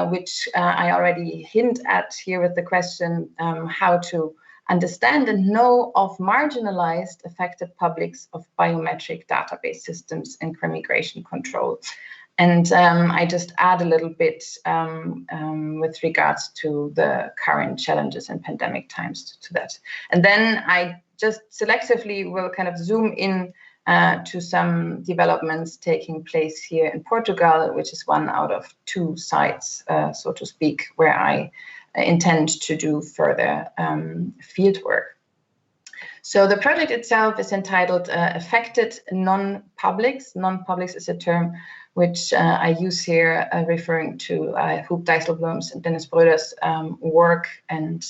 which I already hint at here with the question how to understand and know of marginalized affected publics of biometric database systems and crime migration control. And I just add a little bit with regards to the current challenges in pandemic times to that. And then I just selectively will kind of zoom in to some developments taking place here in Portugal, which is 1 out of 2 sites, so to speak, where I intend to do further field work. So the project itself is entitled Affected Non-Publics. Non-Publics is a term which I use here referring to Huub Dijsselbloem's and Dennis Broeder's work. And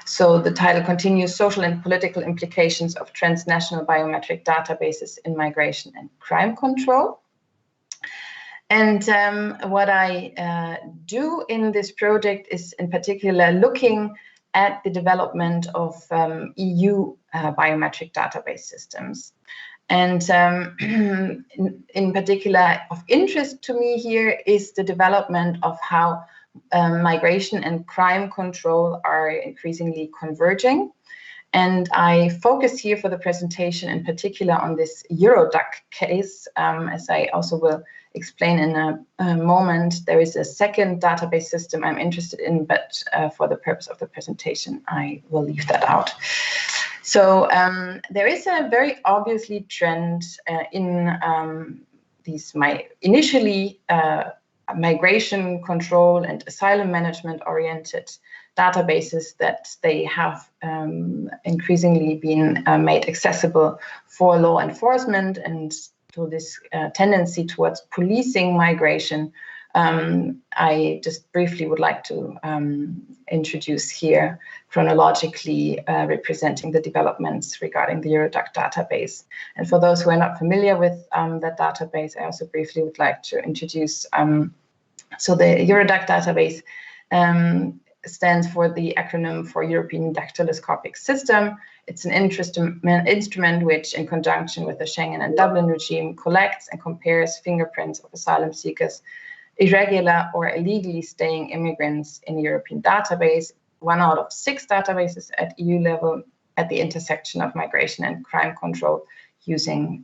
so the title continues, Social and Political Implications of Transnational Biometric Databases in Migration and Crime Control. And what I do in this project is in particular looking at the development of EU biometric database systems. And in particular of interest to me here is the development of how migration and crime control are increasingly converging. And I focus here for the presentation in particular on this Euroduct case, as I also will explain in a moment. There is a second database system I'm interested in, but for the purpose of the presentation, I will leave that out. So there is a very obviously trend in these initially migration control and asylum management oriented databases that they have increasingly been made accessible for law enforcement, and to this tendency towards policing migration. I just briefly would like to introduce here chronologically representing the developments regarding the Euroduct database. And for those who are not familiar with that database, I also briefly would like to introduce, so the Euroduct database stands for the acronym for European Dactyloscopic System. It's an instrument which, in conjunction with the Schengen and Dublin regime, collects and compares fingerprints of asylum seekers, irregular or illegally staying immigrants in the European database, 1 out of 6 databases at EU level at the intersection of migration and crime control using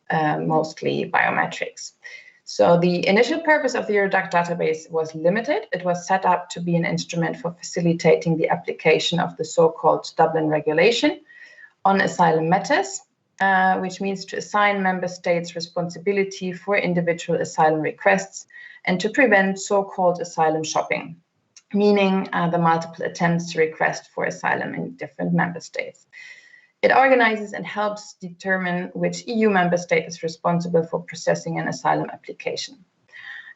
mostly biometrics. So the initial purpose of the Euroduct database was limited. It was set up to be an instrument for facilitating the application of the so-called Dublin regulation on asylum matters, which means to assign member states responsibility for individual asylum requests and to prevent so-called asylum shopping, meaning the multiple attempts to request for asylum in different member states. It organizes and helps determine which EU member state is responsible for processing an asylum application.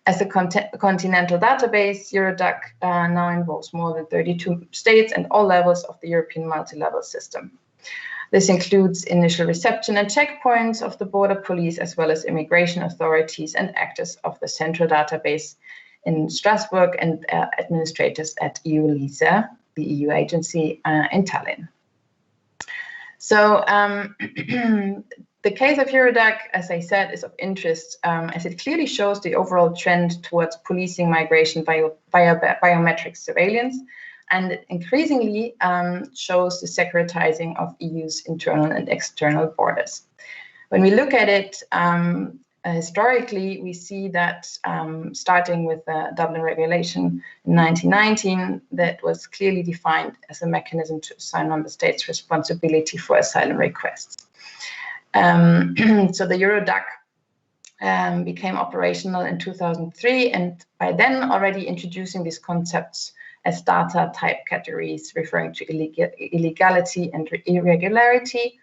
As a continental database, Euroduct now involves more than 32 states and all levels of the European multi-level system. This includes initial reception and checkpoints of the border police, as well as immigration authorities and actors of the central database in Strasbourg and administrators at EU-LISA, the EU agency in Tallinn. So the case of Euroduct, as I said, is of interest as it clearly shows the overall trend towards policing migration via biometric surveillance, and it increasingly shows the securitizing of EU's internal and external borders. When we look at it historically, we see that starting with the Dublin regulation in 1919, that was clearly defined as a mechanism to assign member states responsibility for asylum requests. So the Euroduct became operational in 2003, and by then already introducing these concepts as data type categories referring to illegality and irregularity.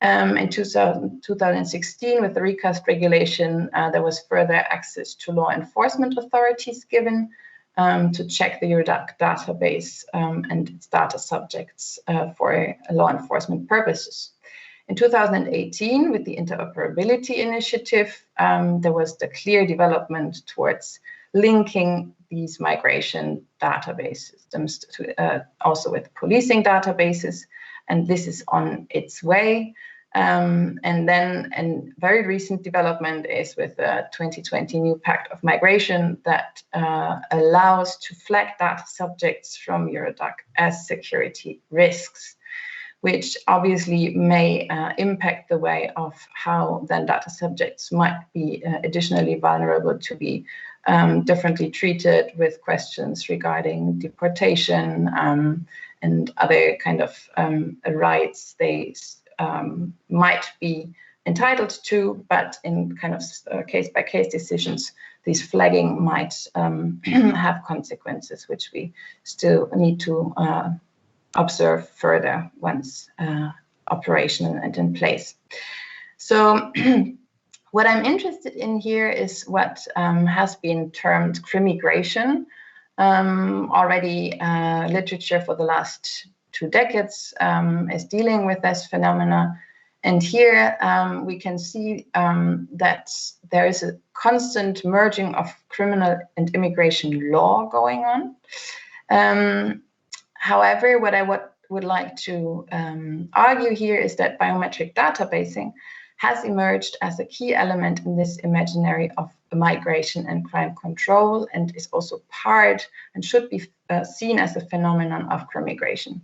In 2016, with the recast regulation, there was further access to law enforcement authorities given to check the Euroduct database and its data subjects for law enforcement purposes. In 2018, with the Interoperability Initiative, there was the clear development towards linking these migration database systems to, also with policing databases, and this is on its way. And then a very recent development is with the 2020 new Pact of Migration that allows to flag data subjects from Euroduct as security risks, which obviously may impact the way of how then data subjects might be additionally vulnerable to be differently treated with questions regarding deportation and other kind of rights they might be entitled to, but in kind of case-by-case decisions, these flagging might have consequences, which we still need to observe further once operational and in place. So what I'm interested in here is what has been termed crimigration. Already literature for the last 2 decades is dealing with this phenomena. And here we can see that there is a constant merging of criminal and immigration law going on. However, what I would like to argue here is that biometric databasing has emerged as a key element in this imaginary of migration and crime control, and is also part and should be seen as a phenomenon of crimigration.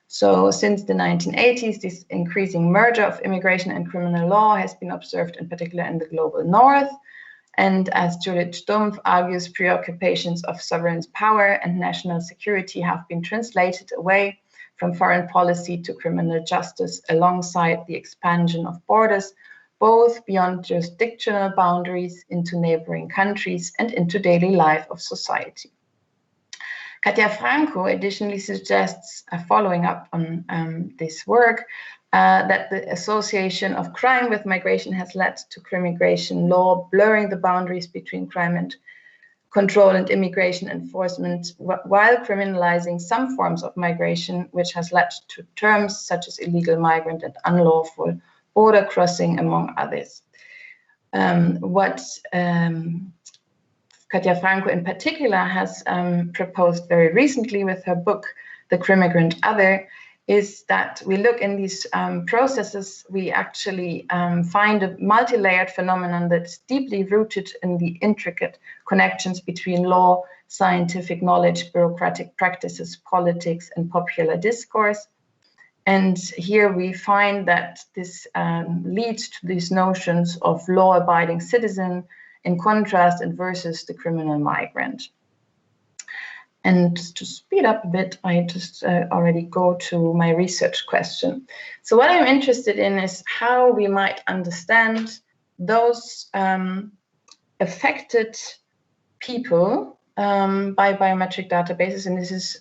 So since the 1980s, this increasing merger of immigration and criminal law has been observed in particular in the global north. And as Judith Stumpf argues, preoccupations of sovereign power and national security have been translated away from foreign policy to criminal justice alongside the expansion of borders, both beyond jurisdictional boundaries into neighboring countries and into daily life of society. Katja Franco additionally suggests, following up on this work, that the association of crime with migration has led to crimigration law blurring the boundaries between crime and control and immigration enforcement, while criminalizing some forms of migration, which has led to terms such as illegal migrant and unlawful border crossing, among others. What Katja Franco in particular has proposed very recently with her book, The Crimigrant Other, is that we look in these processes, we actually find a multi-layered phenomenon that's deeply rooted in the intricate connections between law, scientific knowledge, bureaucratic practices, politics, and popular discourse. And here we find that this leads to these notions of law-abiding citizen in contrast and versus the criminal migrant. And to speed up a bit, I just already go to my research question. So what I'm interested in is how we might understand those affected people by biometric databases. And this is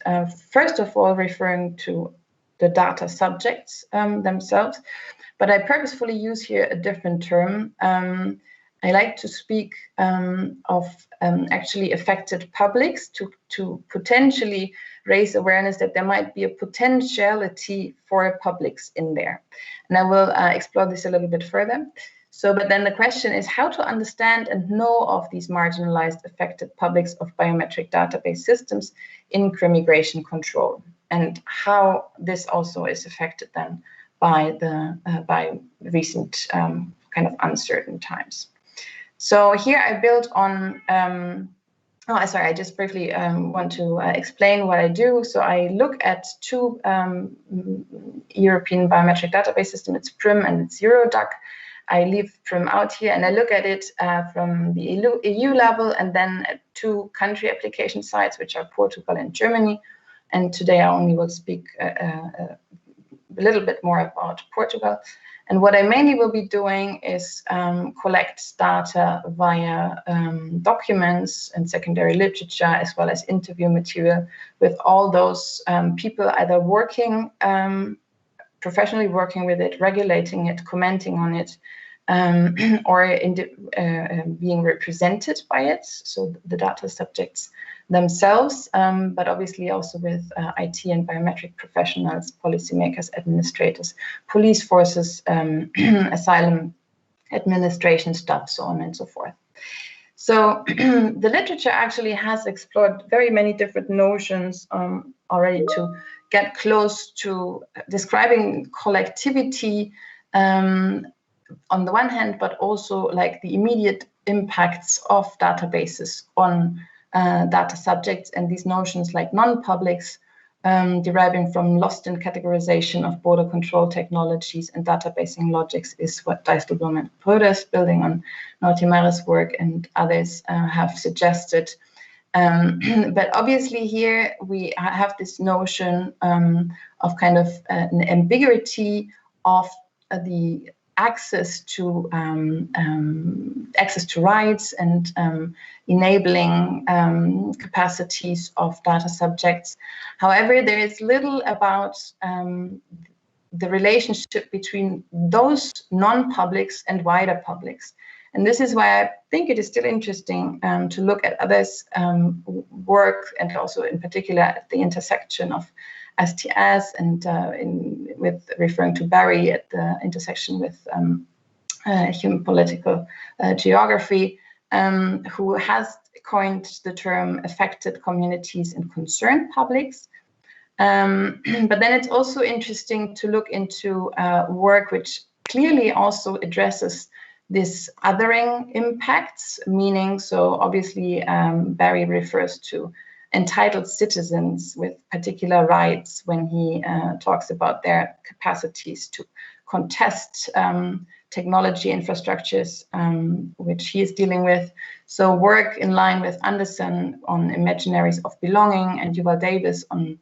first of all referring to the data subjects themselves. But I purposefully use here a different term. I like to speak of actually affected publics to potentially raise awareness that there might be a potentiality for publics in there. And I will explore this a little bit further. So, but then the question is how to understand and know of these marginalized affected publics of biometric database systems in crimigration control, and how this also is affected then by the by recent kind of uncertain times. So here I built on, I just briefly want to explain what I do. So I look at 2 European biometric database systems, it's PRIM and it's Euroduct. I leave Prim out here and I look at it from the EU level, and then at 2 country application sites, which are Portugal and Germany. And today I only will speak a little bit more about Portugal. And what I mainly will be doing is collect data via documents and secondary literature, as well as interview material with all those people either working, professionally working with it, regulating it, commenting on it, or being represented by it, so the data subjects themselves, but obviously also with IT and biometric professionals, policymakers, administrators, police forces, asylum administration staff, so on and so forth. So the literature actually has explored very many different notions already to get close to describing collectivity on the one hand, but also like the immediate impacts of databases on data subjects, and these notions like non-publics deriving from lost in categorization of border control technologies and databasing logics is what Dijsselbloem and Brothers, building on Nautimare's work and others, have suggested. But obviously here we have this notion of kind of an ambiguity of the access to rights and enabling capacities of data subjects. However, there is little about the relationship between those non-publics and wider publics. And this is why I think it is still interesting to look at others' work, and also in particular at the intersection of STS and with referring to Barry at the intersection with human political geography, who has coined the term affected communities and concerned publics. But then it's also interesting to look into work which clearly also addresses this othering impacts, meaning, so obviously Barry refers to entitled citizens with particular rights when he talks about their capacities to contest technology infrastructures, which he is dealing with. So work in line with Anderson on imaginaries of belonging, and Yuval Davis on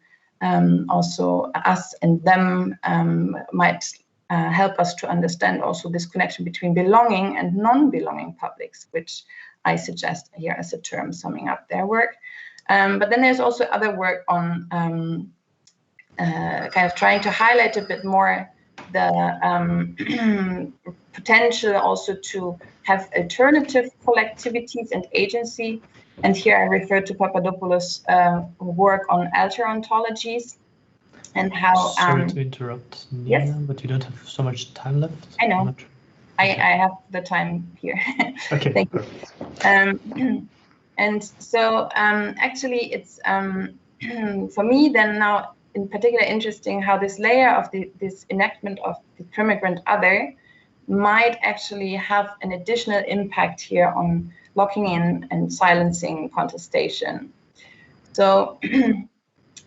also us and them might help us to understand also this connection between belonging and non-belonging publics, which I suggest here as a term summing up their work. But then there's also other work on kind of trying to highlight a bit more the potential also to have alternative collectivities and agency. And here I refer to Papadopoulos' work on alter ontologies and how... Sorry to interrupt, Nina, yes? But you don't have so much time left. I know. I have the time here. Okay. Thank you. And so actually it's, for me then now in particular interesting how this layer of this enactment of the primigrant other might actually have an additional impact here on locking in and silencing contestation. So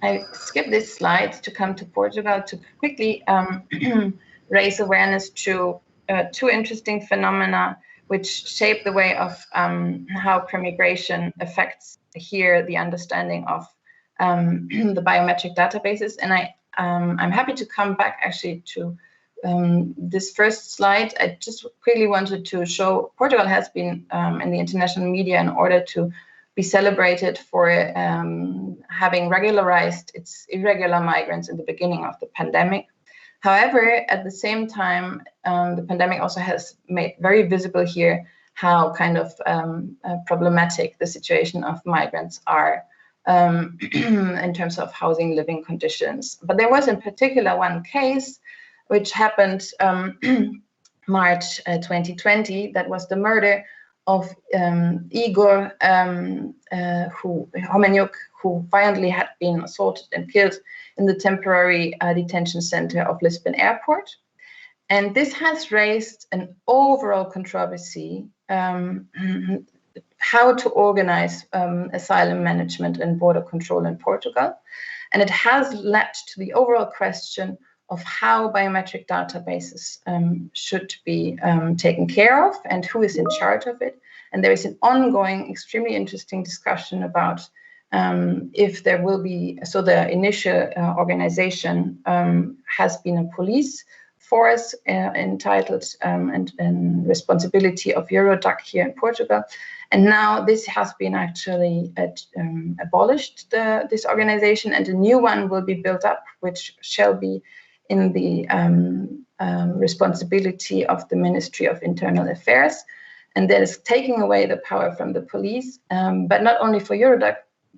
I skipped this slide to come to Portugal to quickly raise awareness to 2 interesting phenomena which shape the way of how premigration affects here the understanding of the biometric databases. And I'm happy to come back actually to this first slide. I just quickly wanted to show Portugal has been in the international media in order to be celebrated for having regularized its irregular migrants in the beginning of the pandemic. However, at the same time, the pandemic also has made very visible here how kind of problematic the situation of migrants are in terms of housing, living conditions. But there was in particular one case which happened March 2020, that was the murder of Igor Homeniuk, who violently had been assaulted and killed in the temporary detention center of Lisbon Airport. And this has raised an overall controversy how to organize asylum management and border control in Portugal. And it has led to the overall question of how biometric databases should be taken care of and who is in charge of it. And there is an ongoing, extremely interesting discussion about if there will be, so the initial organization has been a police force entitled and responsibility of Euroduct here in Portugal. And now this has been actually abolished, this organization, and a new one will be built up, which shall be in the responsibility of the Ministry of Internal Affairs. And that is taking away the power from the police, but not only for Euroduct,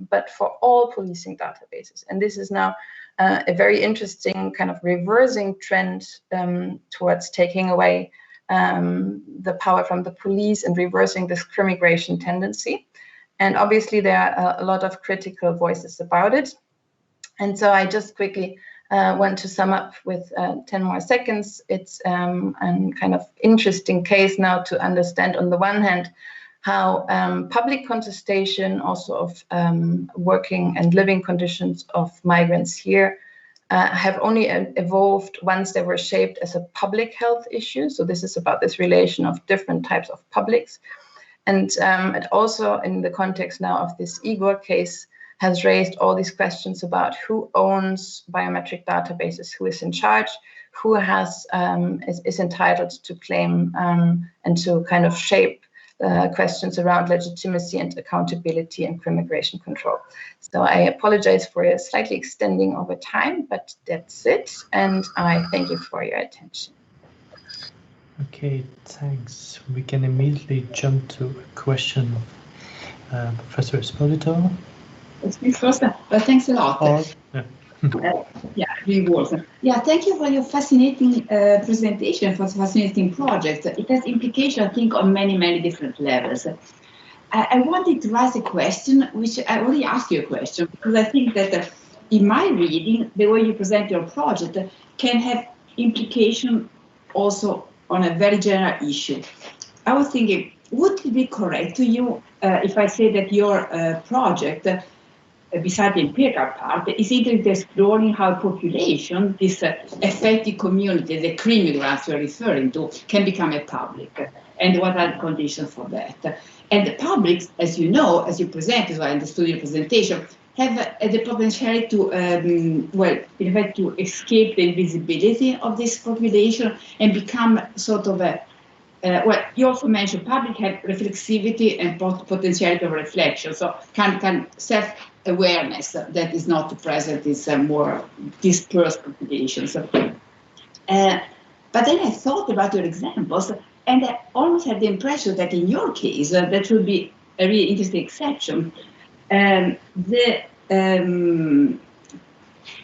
but for all policing databases. And this is now a very interesting kind of reversing trend towards taking away the power from the police and reversing this crimmigration tendency. And obviously there are a lot of critical voices about it. And so I just quickly want to sum up with 10 more seconds. It's a kind of interesting case now to understand, on the one hand, how public contestation also of working and living conditions of migrants here have only evolved once they were shaped as a public health issue. So this is about this relation of different types of publics. And it also, in the context now of this Igor case, has raised all these questions about who owns biometric databases, who is in charge, who has is entitled to claim and to kind of shape questions around legitimacy and accountability and crimmigration control. So I apologize for slightly extending over time, but that's it. And I thank you for your attention. Okay, thanks. We can immediately jump to a question of Professor Esposito. It's me first, but thanks a lot. Yeah, thank you for your fascinating presentation, for the fascinating project. It has implications, I think, on many, many different levels. I wanted to raise a question, which I already asked you a question, because I think that in my reading, the way you present your project can have implication also on a very general issue. I was thinking, would it be correct to you if I say that your project, besides the empirical part, is interested in exploring how population, this affected community, the criminals you're referring to, can become a public, and what are the conditions for that? And the public, as you know, as you present, as I understood your presentation, have the potential to, well, in fact, to escape the invisibility of this population and become sort of a, well, you also mentioned public have reflexivity and potentiality of reflection, so can self-awareness that is not present in some more dispersed populations. But then I thought about your examples, and I almost had the impression that in your case, that would be a really interesting exception. The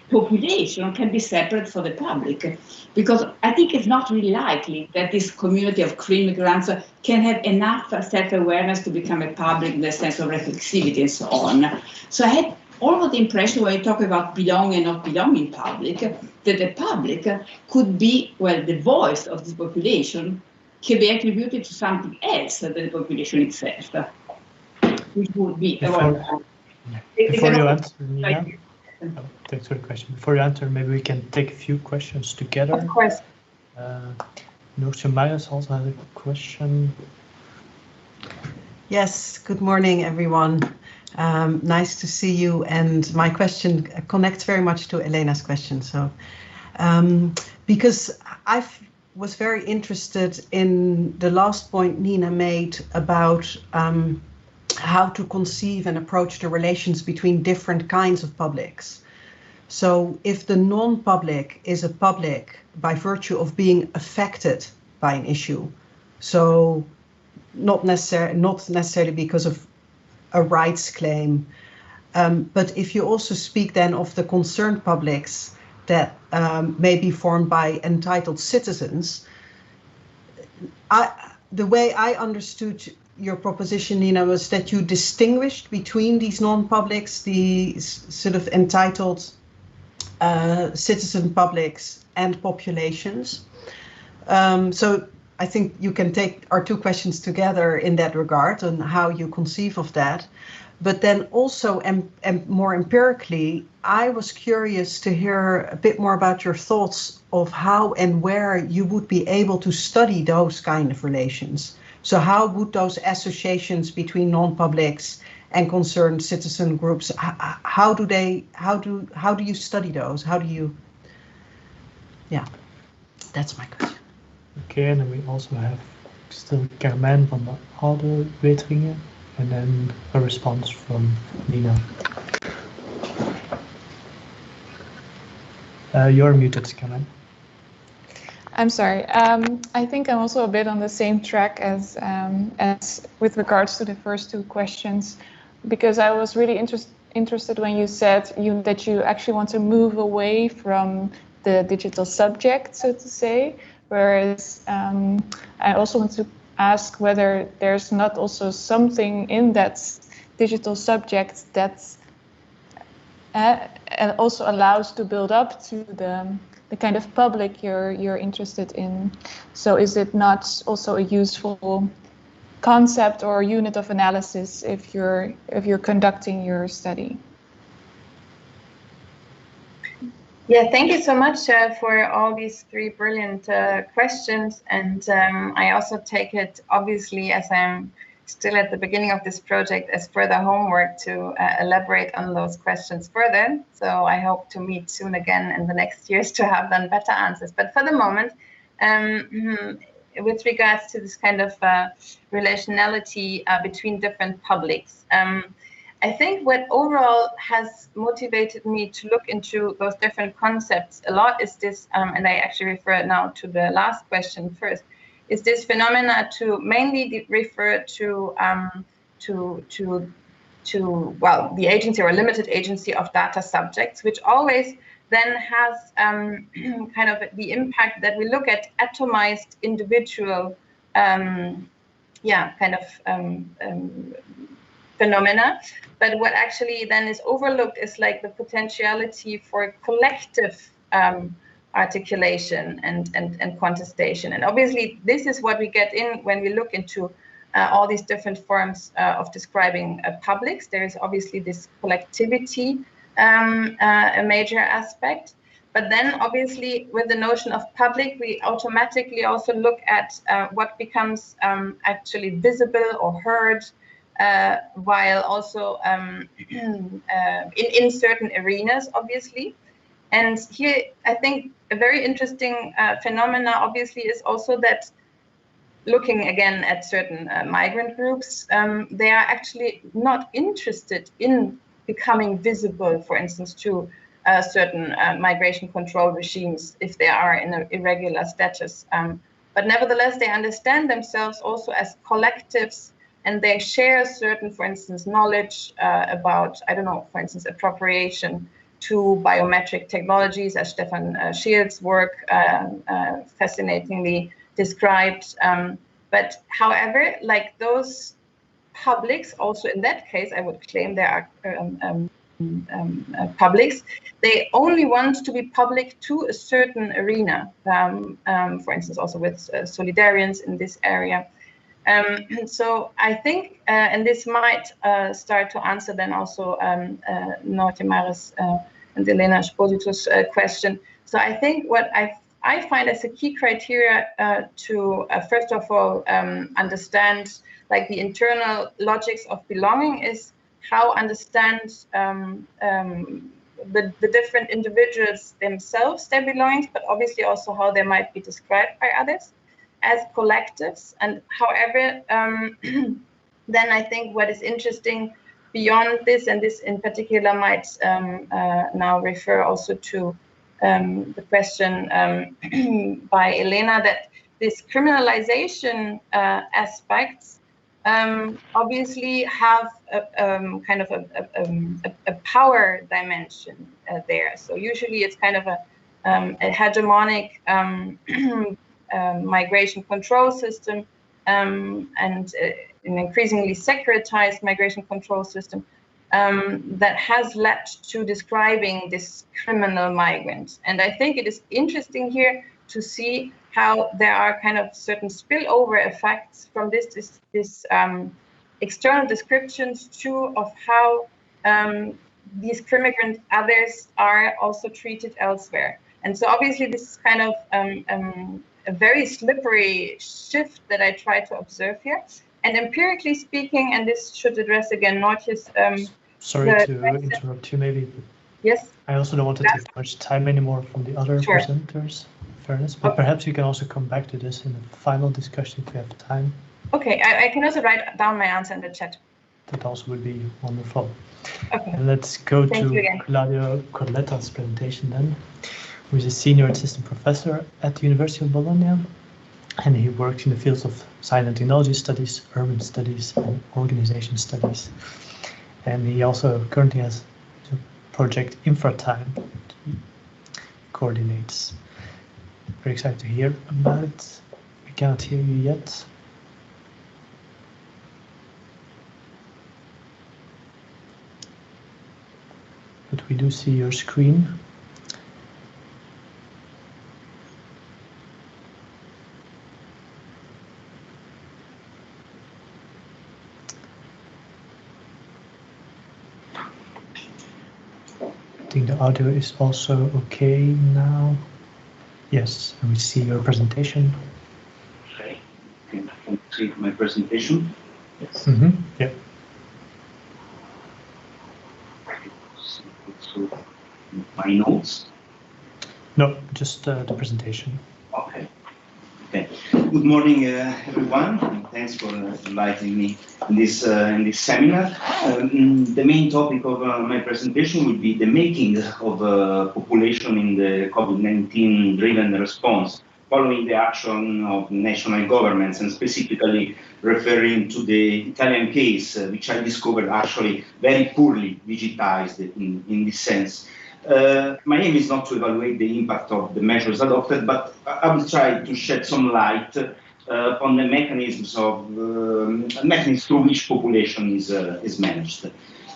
population can be separate for the public, because I think it's not really likely that this community of immigrants can have enough self-awareness to become a public in the sense of reflexivity and so on. So I had almost the impression when you talk about belonging and not belonging public, that the public could be, well, the voice of this population can be attributed to something else than the population itself, which would be Before you answer, Nina, thanks for the question. Before you answer, maybe we can take a few questions together. Of course. Noortje Myers also has a question. Yes, good morning, everyone. Nice to see you. And my question connects very much to Elena's question. So, because I was very interested in the last point Nina made about how to conceive and approach the relations between different kinds of publics. So if the non-public is a public by virtue of being affected by an issue, so not necessarily because of a rights claim, but if you also speak then of the concerned publics that may be formed by entitled citizens, the way I understood your proposition, Nina, was that you distinguished between these non-publics, the sort of entitled citizen publics and populations. So I think you can take our two questions together in that regard and how you conceive of that. But then also, and more empirically, I was curious to hear a bit more about your thoughts of how and where you would be able to study those kind of relations. So how would those associations between non-publics and concerned citizen groups, how do you study those? How do you, yeah, that's my question. Okay, and then we also have still Carmen from the other Rethinking, and then a response from Nina. You're muted, Carmen. I'm sorry. I think I'm also a bit on the same track as with regards to the first two questions, because I was really interested when you said that you actually want to move away from the digital subject, so to say, whereas I also want to ask whether there's not also something in that digital subject that also allows to build up to the kind of public you're interested in. So is it not also a useful concept or unit of analysis if you're conducting your study? Yeah, thank you so much for all these three brilliant questions. And I also take it, obviously, as I'm still at the beginning of this project, as further homework to elaborate on those questions further. So I hope to meet soon again in the next years to have then better answers. But for the moment, with regards to this kind of relationality between different publics, I think what overall has motivated me to look into those different concepts a lot is this, and I actually refer now to the last question first, is this phenomena to mainly refer to the agency or limited agency of data subjects, which always then has kind of the impact that we look at atomized individual phenomena. But what actually then is overlooked is like the potentiality for collective articulation and contestation. And obviously, this is what we get in when we look into all these different forms of describing publics. There is obviously this collectivity, a major aspect. But then obviously with the notion of public, we automatically also look at what becomes actually visible or heard, while also in certain arenas, obviously. And here, I think a very interesting phenomena, obviously, is also that looking again at certain migrant groups, they are actually not interested in becoming visible, for instance, to certain migration control regimes if they are in an irregular status. But nevertheless, they understand themselves also as collectives, and they share certain, for instance, knowledge about, I don't know, for instance, appropriation to biometric technologies, as Stefan Schie's work fascinatingly described. But however, like those publics, also in that case, I would claim there are publics, they only want to be public to a certain arena, for instance, also with solidarians in this area. So I think, and this might start to answer then also Notimaris and Elena Esposito's question. So I think what I find as a key criteria to first of all understand like the internal logics of belonging is how understand the different individuals themselves, their belongings, but obviously also how they might be described by others as collectives. And however, then I think what is interesting beyond this, and this in particular might now refer also to the question by Elena, that this criminalization aspects obviously have a kind of a power dimension there. So usually it's kind of a hegemonic migration control system and an increasingly securitized migration control system that has led to describing this criminal migrant. And I think it is interesting here to see how there are kind of certain spillover effects from this external descriptions too of how these crimigrant others are also treated elsewhere. And so obviously this is kind of a very slippery shift that I try to observe here. And empirically speaking, and this should address again Nortje's sorry to interrupt you maybe. Yes. I also don't want to take much time anymore from the other presenters, fairness, but perhaps you can also come back to this in the final discussion if you have time. Okay, I can also write down my answer in the chat. That also would be wonderful. Okay. And let's go to Claudio Coletta's presentation then, who is a senior assistant professor at the University of Bologna, and he works in the fields of science and technology studies, urban studies, and organization studies. And he also currently has a project Infratime he coordinates. Very excited to hear about it. We cannot hear you yet. But we do see your screen. I think the audio is also okay now. Yes, and we see your presentation. Okay, can I see my presentation? Yes. Yeah. So, my notes? No, just the presentation. Okay. Okay. Good morning, everyone, and thanks for inviting me in this seminar. The main topic of my presentation will be the making of population in the COVID-19 driven response, following the action of national governments, and specifically referring to the Italian case, which I discovered actually very poorly digitized in this sense. My aim is not to evaluate the impact of the measures adopted, but I will try to shed some light on the mechanisms through which population is managed.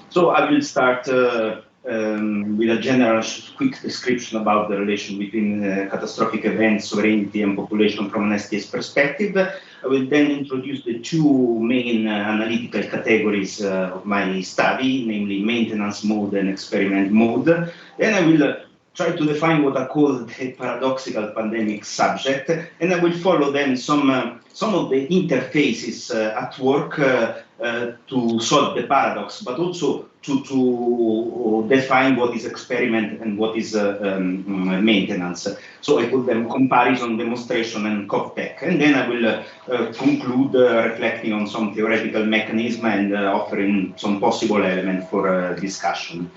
So I will start with a general quick description about the relation between catastrophic events, sovereignty, and population from an STS perspective. I will then introduce the two main analytical categories of my study, namely maintenance mode and experiment mode. Then I will try to define what I call the paradoxical pandemic subject, and I will follow then some of the interfaces at work to solve the paradox, but also to define what is experiment and what is maintenance. So I put them comparison, demonstration, and COP-TEC, and then I will conclude reflecting on some theoretical mechanism and offering some possible element for discussion.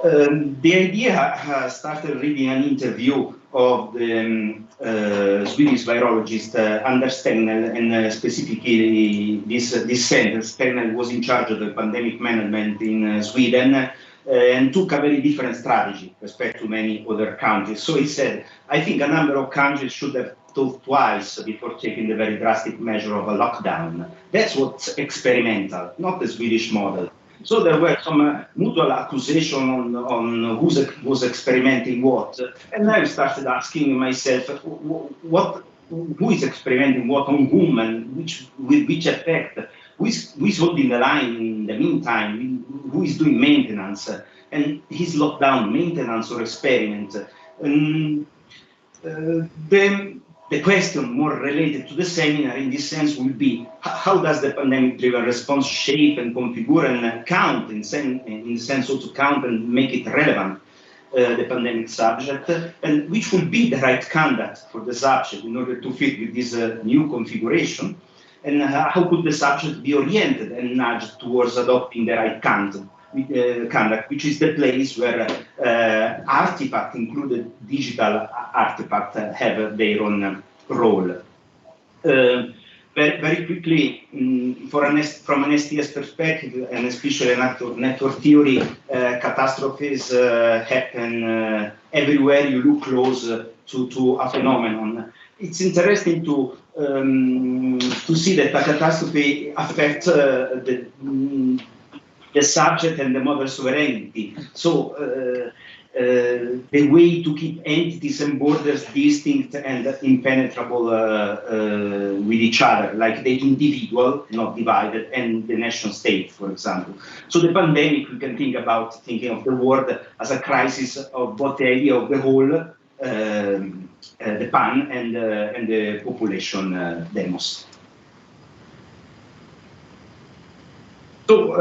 The idea started reading an interview of the Swedish virologist Anders Tegnell, and specifically this sentence. Tegnell was in charge of the pandemic management in Sweden and took a very different strategy respect to many other countries. So he said, I think a number of countries should have thought twice before taking the very drastic measure of a lockdown. That's what's experimental, not the Swedish model. So there were some mutual accusation on who was experimenting what, and I started asking myself, who is experimenting what on whom, and with which effect? Who is holding the line in the meantime? Who is doing maintenance? And is lockdown maintenance or experiment? The question more related to the seminar in this sense will be, how does the pandemic-driven response shape and configure and count, in the sense of to count and make it relevant, the pandemic subject, and which will be the right conduct for the subject in order to fit with this new configuration, and how could the subject be oriented and nudged towards adopting the right conduct, which is the place where artifact, included digital artifact, have their own role. Very quickly, from an STS perspective, and especially network theory, catastrophes happen everywhere you look close to a phenomenon. It's interesting to see that a catastrophe affects the subject and the model sovereignty. So the way to keep entities and borders distinct and impenetrable with each other, like the individual, not divided, and the nation state, for example. So the pandemic, we can think about thinking of the world as a crisis of both the idea of the whole, the pan, and the population demos. So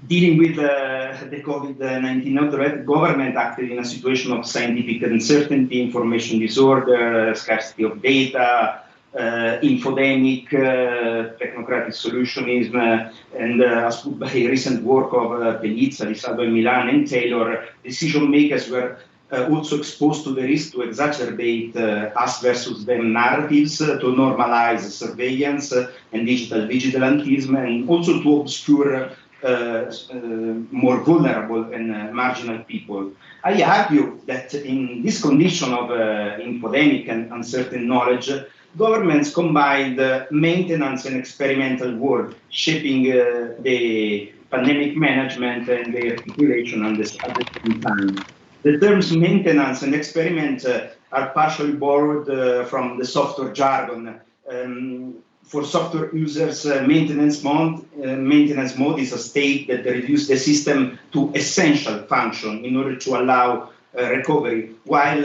dealing with the COVID-19 outbreak, the government acted in a situation of scientific uncertainty, information disorder, scarcity of data, infodemic, technocratic solutionism, and as put by recent work of Pelizza, Risado, Milan, and Taylor, decision makers were also exposed to the risk to exacerbate us versus them narratives, to normalize surveillance and digital vigilantism, and also to obscure more vulnerable and marginal people. I argue that in this condition of infodemic and uncertain knowledge, governments combined maintenance and experimental work, shaping the pandemic management and the articulation at the same time. The terms maintenance and experiment are partially borrowed from the software jargon. For software users, maintenance mode is a state that reduces the system to essential function in order to allow recovery, while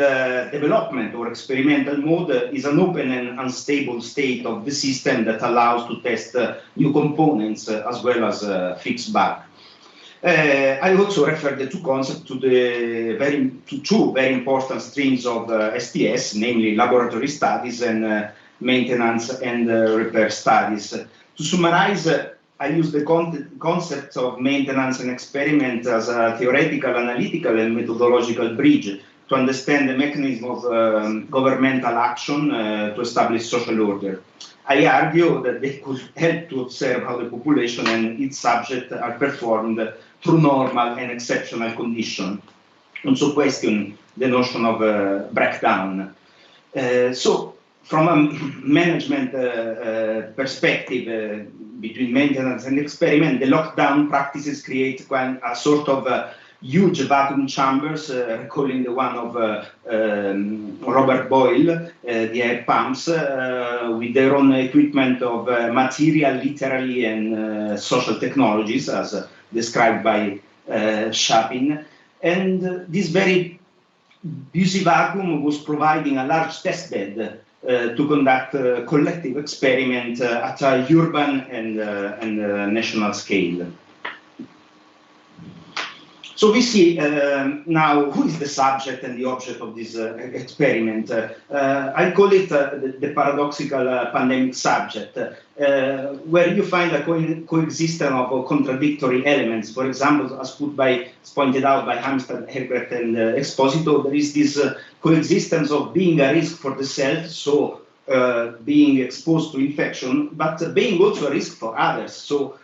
development or experimental mode is an open and unstable state of the system that allows to test new components as well as fix bugs. I also refer the two concepts to two very important streams of STS, namely laboratory studies and maintenance and repair studies. To summarize, I use the concept of maintenance and experiment as a theoretical, analytical, and methodological bridge to understand the mechanism of governmental action to establish social order. I argue that they could help to observe how the population and its subject are performed through normal and exceptional conditions. Also question the notion of breakdown. So from a management perspective, between maintenance and experiment, the lockdown practices create a sort of huge vacuum chambers, recalling the one of Robert Boyle, the air pumps, with their own equipment of material, literally, and social technologies, as described by Chapin. And this very busy vacuum was providing a large testbed to conduct collective experiment at a urban and national scale. So we see now who is the subject and the object of this experiment. I call it the paradoxical pandemic subject, where you find a coexistence of contradictory elements. For example, as pointed out by Hamstad, Herbert, and Esposito, there is this coexistence of being a risk for the self, so being exposed to infection, but being also a risk for others, so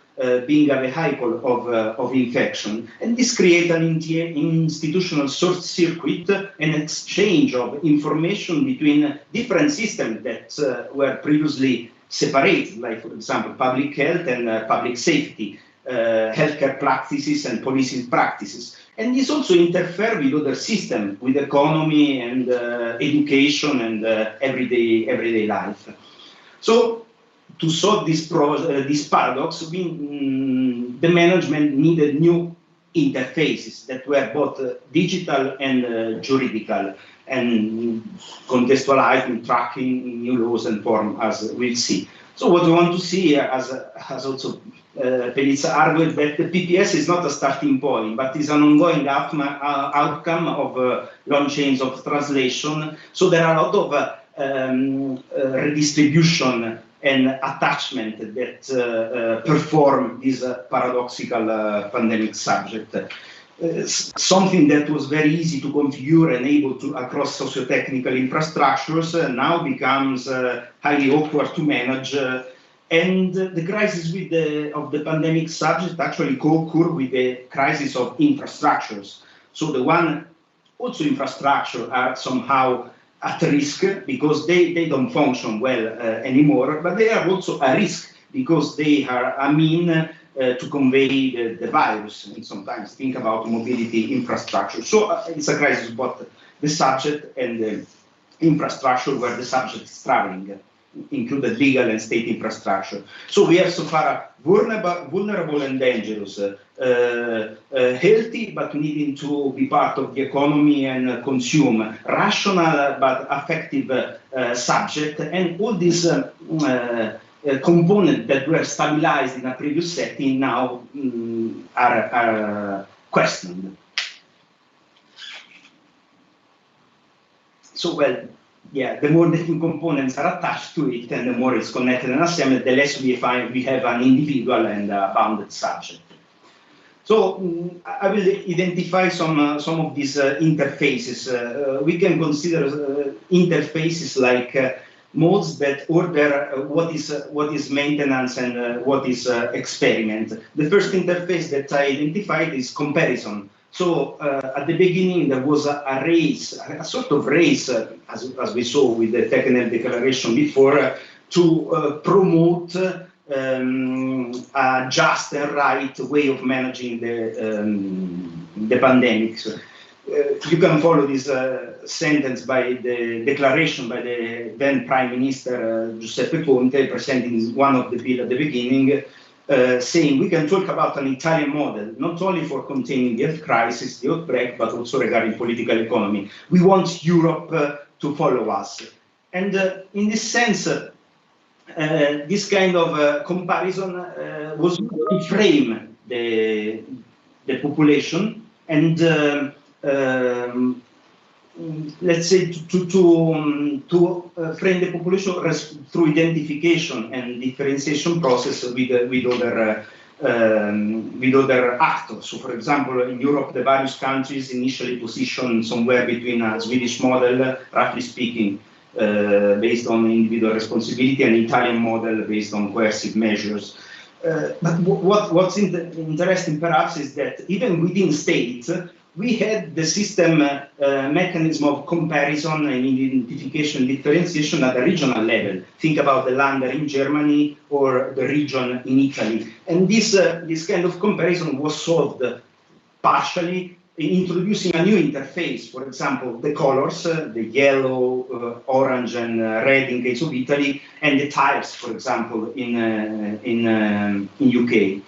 being a vehicle of infection. And this creates an institutional short circuit and exchange of information between different systems that were previously separated, like, for example, public health and public safety, healthcare practices and policing practices. And this also interferes with other systems, with economy and education and everyday life. So, to solve this paradox, the management needed new interfaces that were both digital and juridical, and contextualized in tracking new laws and forms, as we'll see. So what we want to see, as also Pelizza argued, that the PPS is not a starting point, but is an ongoing outcome of long chains of translation. So there are a lot of redistribution and attachment that perform this paradoxical pandemic subject. Something that was very easy to configure and able to across socio-technical infrastructures now becomes highly awkward to manage. And the crisis of the pandemic subject actually co-occur with the crisis of infrastructures. So the one also infrastructure are somehow at risk because they don't function well anymore, but they are also a risk because they are a mean to convey the virus, and sometimes think about mobility infrastructure. So it's a crisis both the subject and the infrastructure where the subject is traveling, included legal and state infrastructure. So we have so far vulnerable and dangerous, healthy but needing to be part of the economy and consume, rational but affective subject, and all these components that were stabilized in a previous setting now are questioned. So, well, yeah, the more the two components are attached to it and the more it's connected and assembled, the less we have an individual and bounded subject. So I will identify some of these interfaces. We can consider interfaces like modes that order what is maintenance and what is experiment. The first interface that I identified is comparison. So at the beginning there was a race, a sort of race, as we saw with the technical declaration before, to promote a just and right way of managing the pandemic. You can follow this sentence by the declaration by the then Prime Minister Giuseppe Conte, presenting one of the bill at the beginning, saying we can talk about an Italian model, not only for containing the health crisis, the outbreak, but also regarding political economy. We want Europe to follow us. And in this sense, this kind of comparison was to frame the population and let's say to frame the population through identification and differentiation process with other actors. So, for example, in Europe, the various countries initially positioned somewhere between a Swedish model, roughly speaking, based on individual responsibility, and Italian model based on coercive measures. But what's interesting perhaps is that even within states, we had the system mechanism of comparison and identification differentiation at the regional level. Think about the Länder in Germany or the region in Italy. And this kind of comparison was solved partially introducing a new interface. For example, the colors, the yellow, orange, and red in case of Italy, and the types, for example, in UK.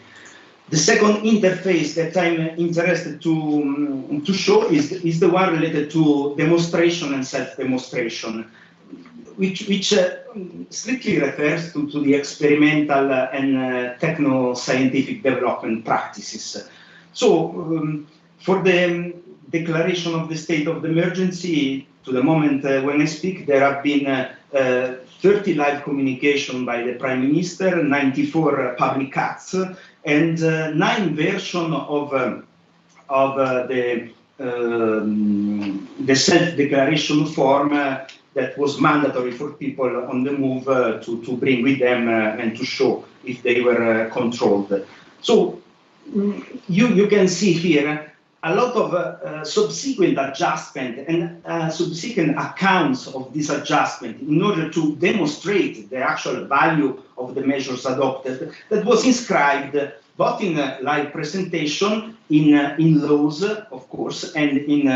The second interface that I'm interested to show is the one related to demonstration and self-demonstration, which strictly refers to the experimental and techno-scientific development practices. So for the declaration of the state of the emergency, to the moment when I speak, there have been 30 live communication by the Prime Minister, 94 public acts, and 9 versions of the self-declaration form that was mandatory for people on the move to bring with them and to show if they were controlled. So you can see here a lot of subsequent adjustment and subsequent accounts of this adjustment in order to demonstrate the actual value of the measures adopted, that was inscribed both in live presentation, in laws, of course, and in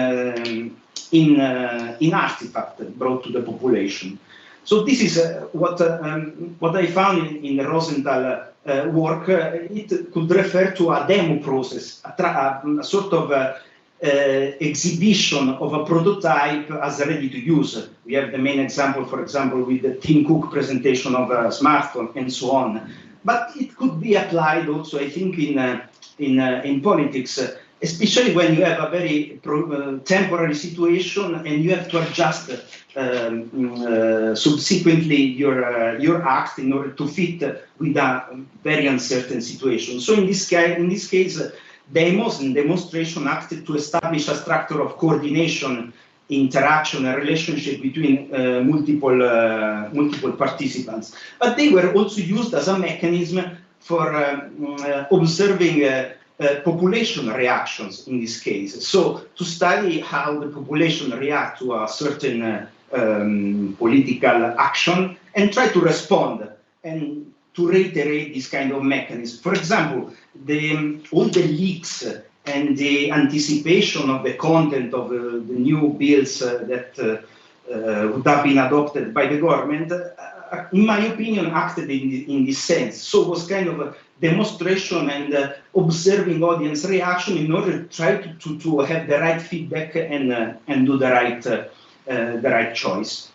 artifact brought to the population. So this is what I found in the Rosenthal work. It could refer to a demo process, a sort of exhibition of a prototype as ready to use. We have the main example, for example, with the Tim Cook presentation of a smartphone and so on. But it could be applied also, I think, in politics, especially when you have a very temporary situation and you have to adjust subsequently your act in order to fit with a very uncertain situation. So in this case, demos and demonstration acted to establish a structure of coordination, interaction, and relationship between multiple participants. But they were also used as a mechanism for observing population reactions in this case. So to study how the population react to a certain political action and try to respond. And to reiterate this kind of mechanism. For example, all the leaks and the anticipation of the content of the new bills that would have been adopted by the government, in my opinion, acted in this sense. So it was kind of a demonstration and observing audience reaction in order to try to have the right feedback and do the right choice.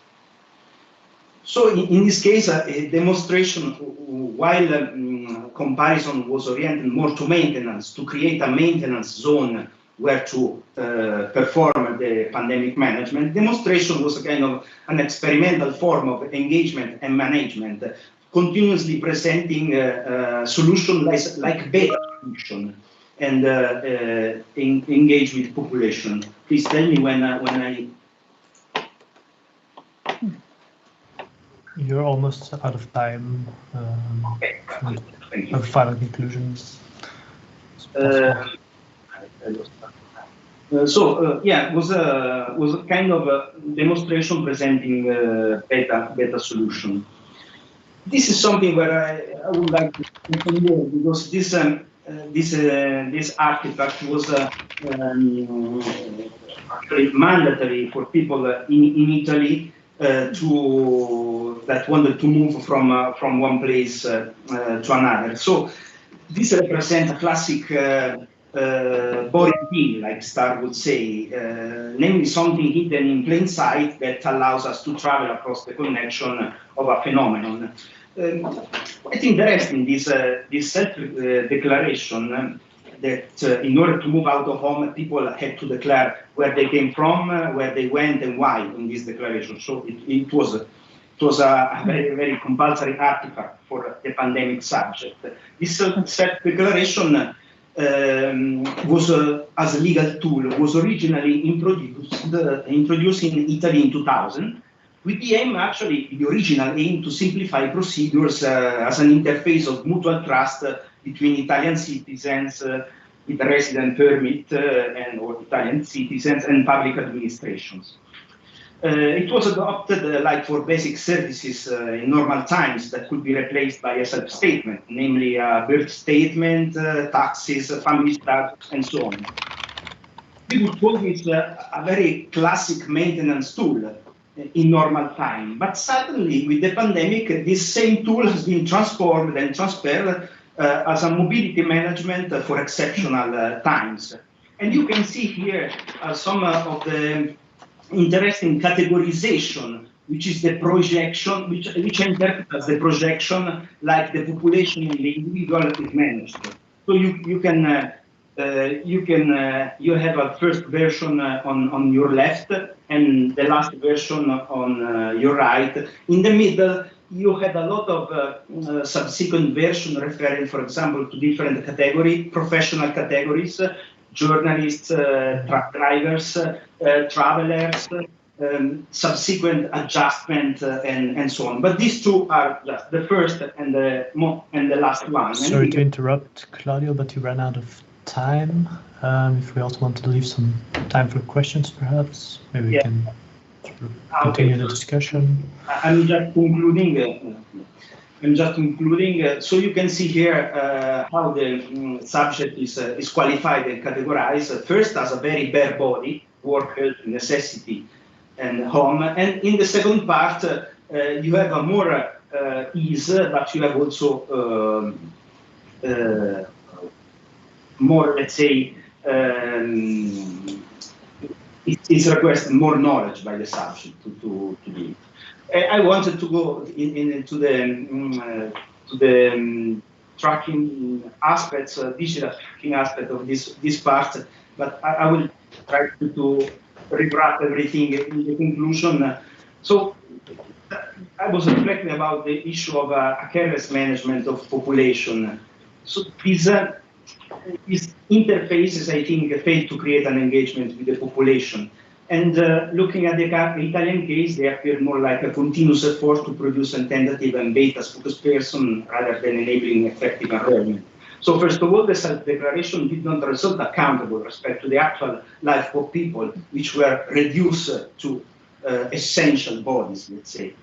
So in this case, a demonstration, while comparison was oriented more to maintenance, to create a maintenance zone where to perform the pandemic management, demonstration was a kind of an experimental form of engagement and management, continuously presenting solutions like beta solution and engage with population. Please tell me when I... You're almost out of time. Okay. Final conclusions. Yeah, it was a kind of a demonstration presenting beta solution. This is something where I would like to continue, because this artifact was actually mandatory for people in Italy that wanted to move from one place to another. So this represents a classic boring thing, like Star would say, namely something hidden in plain sight that allows us to travel across the connection of a phenomenon. Quite interesting, this self-declaration that in order to move out of home, people had to declare where they came from, where they went, and why in this declaration. So it was a very, very compulsory artifact for the pandemic subject. This self-declaration was, as a legal tool, was originally introduced in Italy in 2000, with the aim, actually, the original aim, to simplify procedures as an interface of mutual trust between Italian citizens with a resident permit or Italian citizens and public administrations. It was adopted like for basic services in normal times that could be replaced by a self-statement, namely a birth statement, taxes, family status, and so on. We would call this a very classic maintenance tool in normal time. But suddenly, with the pandemic, this same tool has been transformed and transferred as a mobility management for exceptional times. And you can see here some of the interesting categorization, which is the projection, which I interpret as the projection, like the population in the individual is managed. So you have a first version on your left and the last version on your right. In the middle, you had a lot of subsequent versions referring, for example, to different categories, professional categories, journalists, truck drivers, travelers, subsequent adjustment, and so on. But these two are just the first and the last one. Sorry to interrupt, Claudio, but you ran out of time. If we also want to leave some time for questions, perhaps, maybe we can continue the discussion. I'm just concluding. So you can see here how the subject is qualified and categorized. First, as a very bare body, work, health, necessity, and home. And in the second part, you have a more ease, but you have also more, let's say, it's requested more knowledge by the subject to do it. I wanted to go into the tracking aspects, digital tracking aspect of this part, but I will try to rewrap everything in the conclusion. So I was reflecting about the issue of a careless management of population. So these interfaces, I think, failed to create an engagement with the population. And looking at the Italian case, they appear more like a continuous effort to produce a tentative and beta-focused person rather than enabling effective enrollment. So first of all, the self-declaration did not result accountable with respect to the actual life of people, which were reduced to essential bodies, let's say.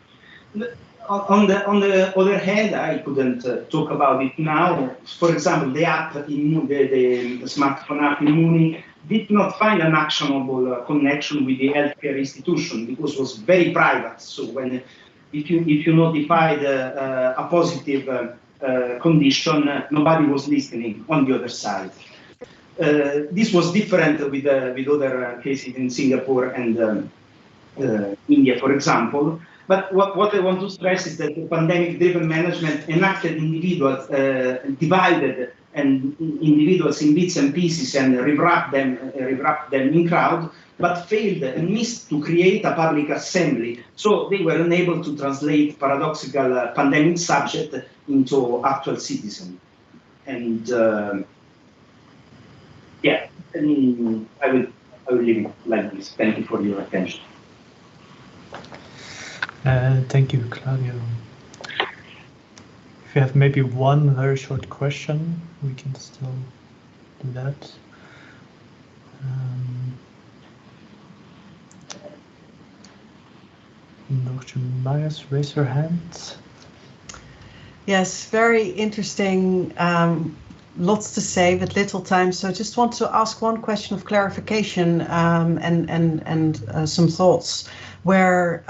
On the other hand, I couldn't talk about it now. For example, the app, the smartphone app Immuni did not find an actionable connection with the healthcare institution because it was very private. So if you notified a positive condition, nobody was listening on the other side. This was different with other cases in Singapore and India, for example. But what I want to stress is that the pandemic-driven management enacted individuals, divided and individuals in bits and pieces and rewrapped them in crowd, but failed and missed to create a public assembly. So they were unable to translate paradoxical pandemic subject into actual citizen. And yeah, I will leave it like this. Thank you for your attention. Thank you, Claudio. If you have maybe one very short question, we can still do that. Dr. Marius, raise your hand. Yes, very interesting. Lots to say, but little time. So I just want to ask one question of clarification and some thoughts. Where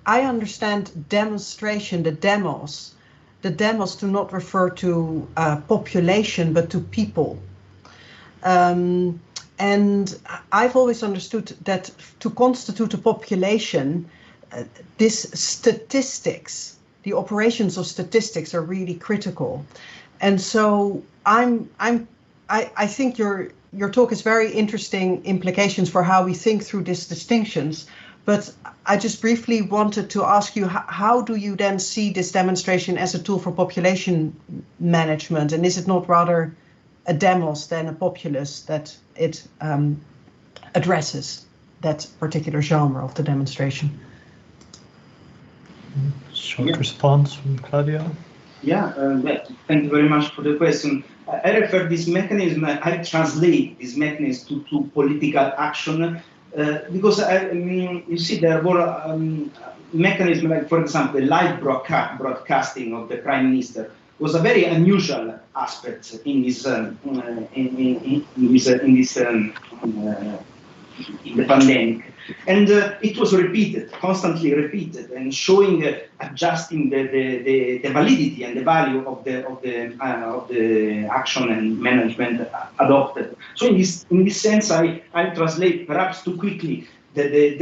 I understand demonstration, the demos do not refer to population, but to people. And I've always understood that to constitute a population, this statistics, the operations of statistics are really critical. And so I think your talk is very interesting implications for how we think through these distinctions. But I just briefly wanted to ask you, how do you then see this demonstration as a tool for population management? And is it not rather a demos than a populace that it addresses that particular genre of the demonstration? Short response from Claudio. Yeah, thank you very much for the question. I refer this mechanism, I translate this mechanism to political action because you see there were mechanisms like, for example, the live broadcasting of the Prime Minister was a very unusual aspect in this in the pandemic. And it was repeated, constantly repeated, and showing, adjusting the validity and the value of the action and management adopted. So in this sense, I translate perhaps too quickly the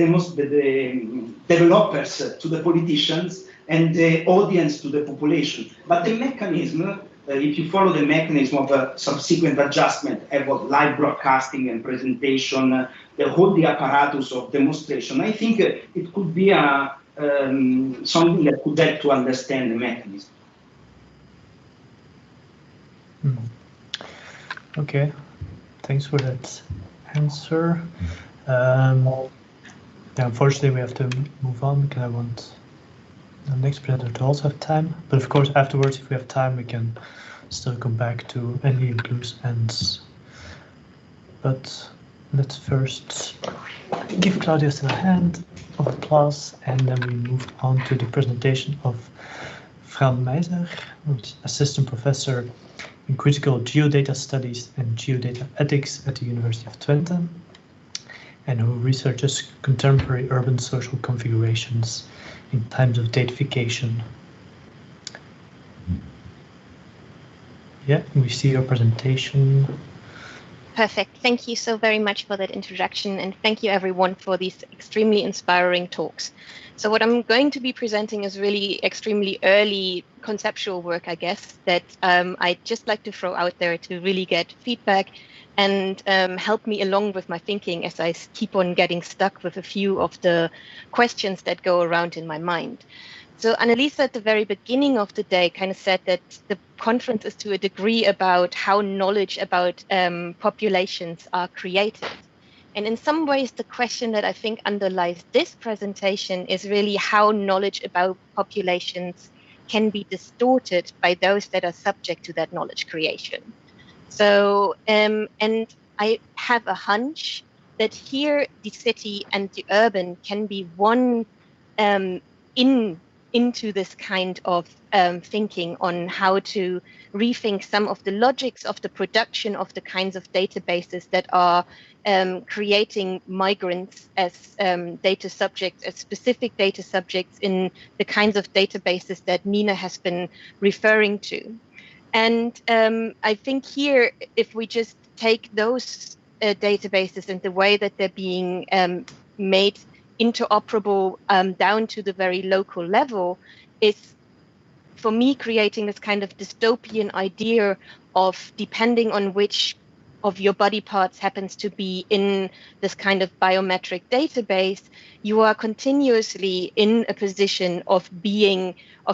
developers to the politicians and the audience to the population. But the mechanism, if you follow the mechanism of subsequent adjustment about live broadcasting and presentation, the apparatus of demonstration, I think it could be something that could help to understand the mechanism. Okay, thanks for that answer. Unfortunately, we have to move on because I want the next presenter to also have time. But of course, afterwards, if we have time, we can still come back to any loose ends. But let's first give Claudio a hand of applause, and then we move on to the presentation of Frau Meiser, who's Assistant Professor in Critical Geodata Studies and Geodata Ethics at the University of Twente, and who researches contemporary urban social configurations in times of datification. Yeah, we see your presentation. Perfect. Thank you so very much for that introduction, and thank you everyone for these extremely inspiring talks. So what I'm going to be presenting is really extremely early conceptual work, I guess, that I'd just like to throw out there to really get feedback and help me along with my thinking as I keep on getting stuck with a few of the questions that go around in my mind. So Annalisa at the very beginning of the day kind of said that the conference is to a degree about how knowledge about populations are created. And in some ways, the question that I think underlies this presentation is really how knowledge about populations can be distorted by those that are subject to that knowledge creation. So, and I have a hunch that here the city and the urban can be one in into this kind of thinking on how to rethink some of the logics of the production of the kinds of databases that are creating migrants as data subjects, as specific data subjects in the kinds of databases that Nina has been referring to. And I think here, if we just take those databases and the way that they're being made interoperable down to the very local level, is for me creating this kind of dystopian idea of, depending on which of your body parts happens to be in this kind of biometric database, you are continuously in a position of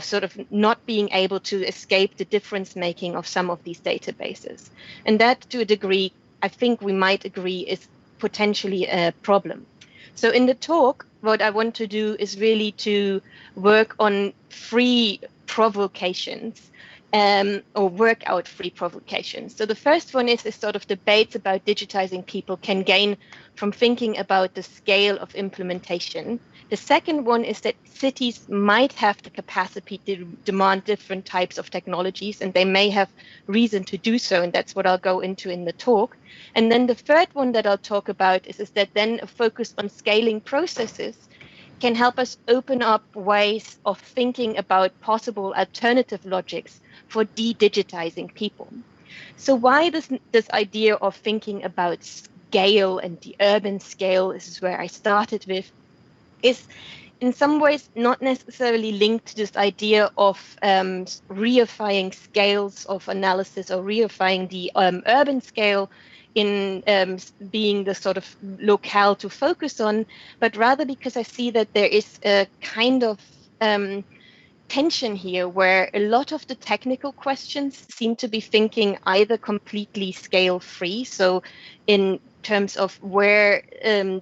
sort of not being able to escape the difference making of some of these databases. And that, to a degree, I think we might agree, is potentially a problem. So in the talk, what I want to do is really to work on free provocations, or work out free provocations. So the first one is sort of debates about digitizing people can gain from thinking about the scale of implementation. The second one is that cities might have the capacity to demand different types of technologies, and they may have reason to do so, and that's what I'll go into in the talk. And then the third one that I'll talk about is that then a focus on scaling processes can help us open up ways of thinking about possible alternative logics for de-digitizing people. So why this idea of thinking about scale and the urban scale, this is where I started with, is in some ways not necessarily linked to this idea of reifying scales of analysis or reifying the urban scale in being the sort of locale to focus on, but rather because I see that there is a kind of tension here where a lot of the technical questions seem to be thinking either completely scale free, so in terms of where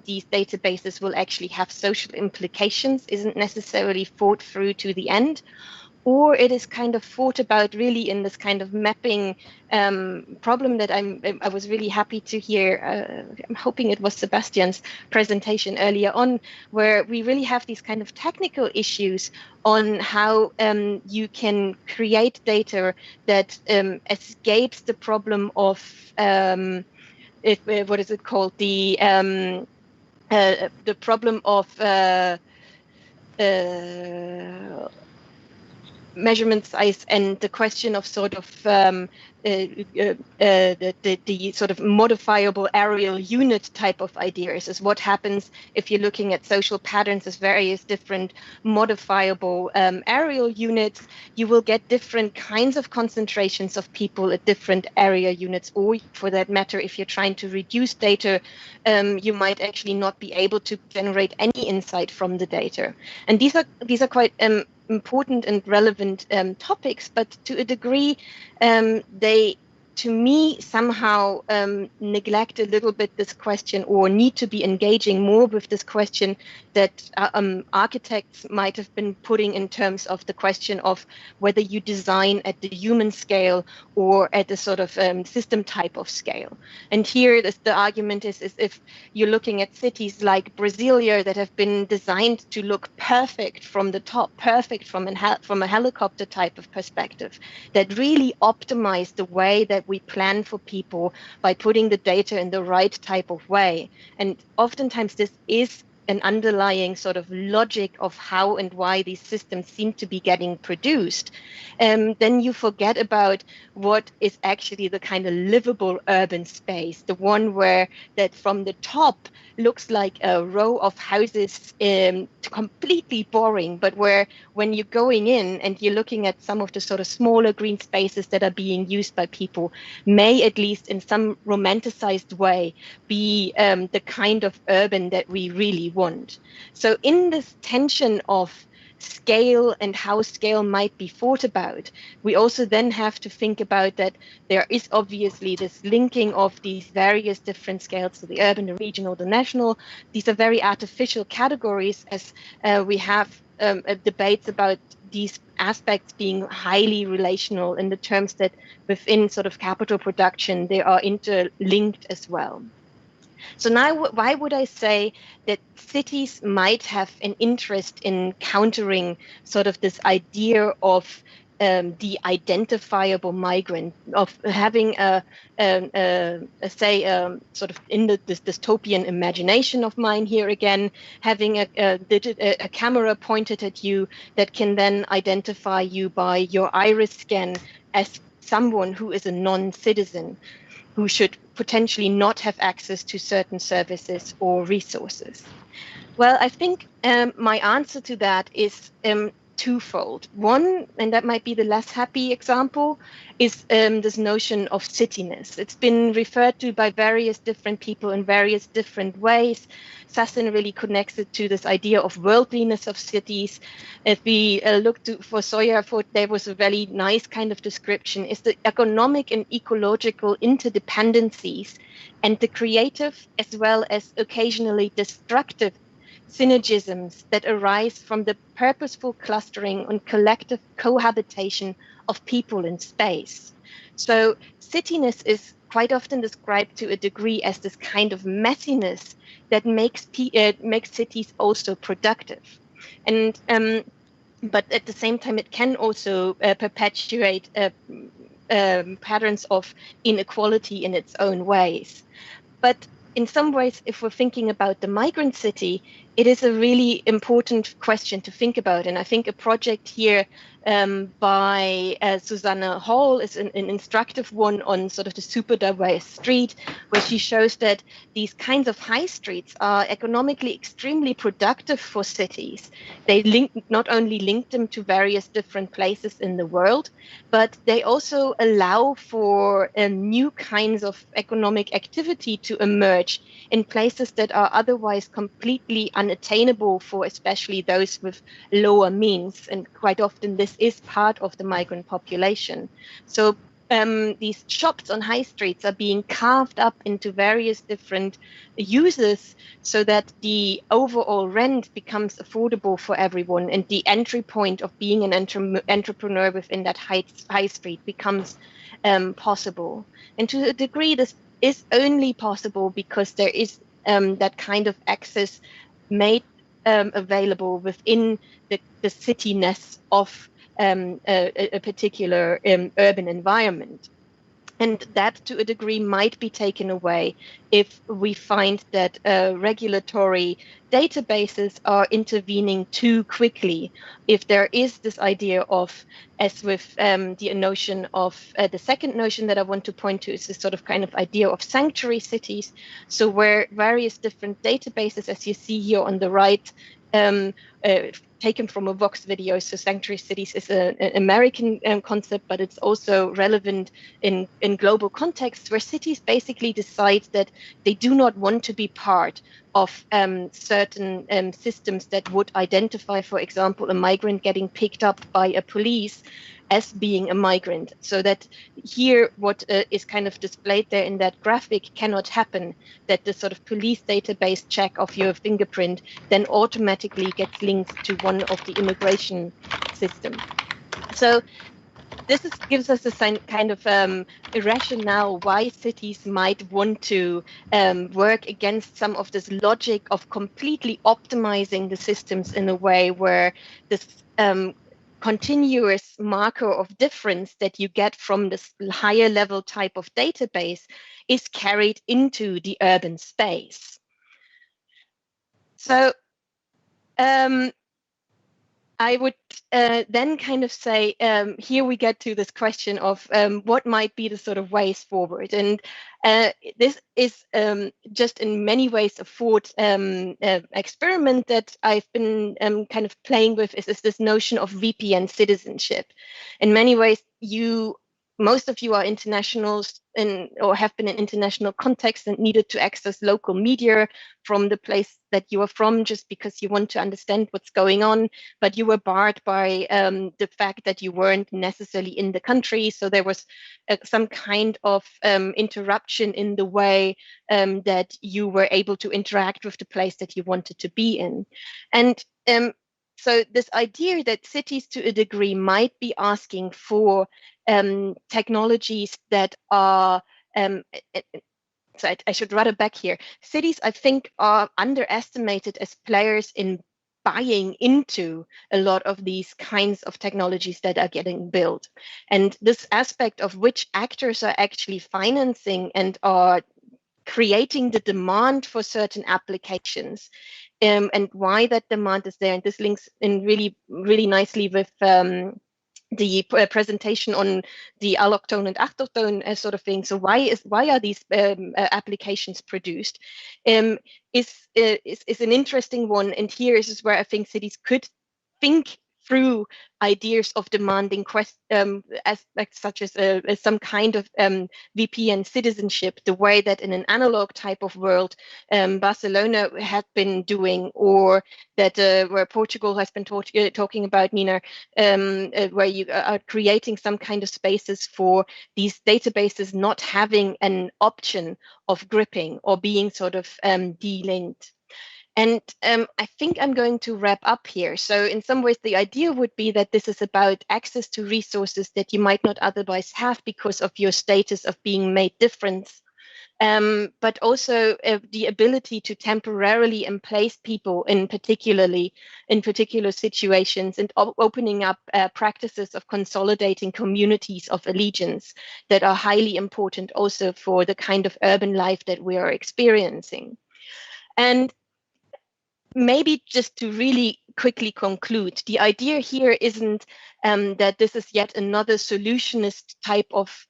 these databases will actually have social implications isn't necessarily thought through to the end, or it is kind of thought about really in this kind of mapping problem that I was really happy to hear. I'm hoping it was Sebastian's presentation earlier on, where we really have these kind of technical issues on how you can create data that escapes the problem of what is it called, the problem of measurement size and the question of sort of the sort of modifiable areal unit type of ideas, is what happens if you're looking at social patterns as various different modifiable areal units. You will get different kinds of concentrations of people at different area units, or for that matter, if you're trying to reduce data, you might actually not be able to generate any insight from the data. And these are quite important and relevant topics, but to a degree they, to me, somehow neglect a little bit this question, or need to be engaging more with this question that architects might have been putting in terms of the question of whether you design at the human scale or at the sort of system type of scale. And here the argument is if you're looking at cities like Brasilia that have been designed to look perfect from the top, perfect from a helicopter type of perspective, that really optimize the way that we plan for people by putting the data in the right type of way. And oftentimes this is an underlying sort of logic of how and why these systems seem to be getting produced, then you forget about what is actually the kind of livable urban space, the one where that from the top looks like a row of houses, completely boring, but where when you're going in and you're looking at some of the sort of smaller green spaces that are being used by people, may at least in some romanticized way be the kind of urban that we really want. So in this tension of scale and how scale might be thought about, we also then have to think about that there is obviously this linking of these various different scales, so the urban, the regional, the national. These are very artificial categories, as we have debates about these aspects being highly relational in the terms that within sort of capital production they are interlinked as well. So now, why would I say that cities might have an interest in countering sort of this idea of the identifiable migrant, of having sort of in this dystopian imagination of mine here again, having a camera pointed at you that can then identify you by your iris scan as someone who is a non-citizen, who should potentially not have access to certain services or resources? Well, I think my answer to that is twofold. One, and that might be the less happy example, is this notion of cityness. It's been referred to by various different people in various different ways. Sasson really connects it to this idea of worldliness of cities. If we look for Sawyer, I thought there was a very nice kind of description, is the economic and ecological interdependencies and the creative as well as occasionally destructive synergisms that arise from the purposeful clustering and collective cohabitation of people in space. So cityness is quite often described to a degree as this kind of messiness that makes cities also productive. And but at the same time, it can also perpetuate patterns of inequality in its own ways. But in some ways, if we're thinking about the migrant city, it is a really important question to think about. And I think a project here by Susanna Hall is an instructive one on sort of the super diverse street, where she shows that these kinds of high streets are economically extremely productive for cities. They not only link them to various different places in the world, but they also allow for new kinds of economic activity to emerge in places that are otherwise completely unattainable for especially those with lower means. And quite often this is part of the migrant population. So these shops on high streets are being carved up into various different uses so that the overall rent becomes affordable for everyone, and the entry point of being an entrepreneur within that high street becomes possible. And to a degree, this is only possible because there is that kind of access made available within the cityness of a particular urban environment. And that, to a degree, might be taken away if we find that regulatory databases are intervening too quickly. If there is this idea of, as with the notion of the second notion that I want to point to, is this sort of kind of idea of sanctuary cities. So where various different databases, as you see here on the right, taken from a Vox video. So sanctuary cities is an American concept, but it's also relevant in global contexts, where cities basically decide that they do not want to be part of certain systems that would identify, for example, a migrant getting picked up by a police as being a migrant. So that here what is kind of displayed there in that graphic cannot happen, that the sort of police database check of your fingerprint then automatically gets linked to one of the immigration system. So this gives us a kind of a rationale why cities might want to work against some of this logic of completely optimizing the systems in a way where this continuous marker of difference that you get from this higher level type of database is carried into the urban space. So I would then kind of say, here we get to this question of what might be the sort of ways forward. And this is just in many ways a thought experiment that I've been kind of playing with, is this notion of VPN citizenship. In many ways, most of you are internationals or have been in international context and needed to access local media from the place that you are from just because you want to understand what's going on, but you were barred by the fact that you weren't necessarily in the country. So there was some kind of interruption in the way that you were able to interact with the place that you wanted to be in. And so this idea that cities to a degree might be asking for technologies that are so I should rather back here. Cities, I think, are underestimated as players in buying into a lot of these kinds of technologies that are getting built. And this aspect of which actors are actually financing and are creating the demand for certain applications, and why that demand is there. And this links in really, really nicely with the presentation on the alloctone and autochtone sort of thing. So why are these applications produced? Is an interesting one, and here is where I think cities could think through ideas of demanding aspects such as some kind of VPN citizenship, the way that in an analog type of world Barcelona had been doing, or that where Portugal has been talking about, Nina, where you are creating some kind of spaces for these databases not having an option of gripping or being sort of delinked. And I think I'm going to wrap up here. So in some ways, the idea would be that this is about access to resources that you might not otherwise have because of your status of being made different, but also the ability to temporarily emplace people in particular situations, and opening up practices of consolidating communities of allegiance that are highly important also for the kind of urban life that we are experiencing. And maybe just to really quickly conclude, the idea here isn't that this is yet another solutionist type of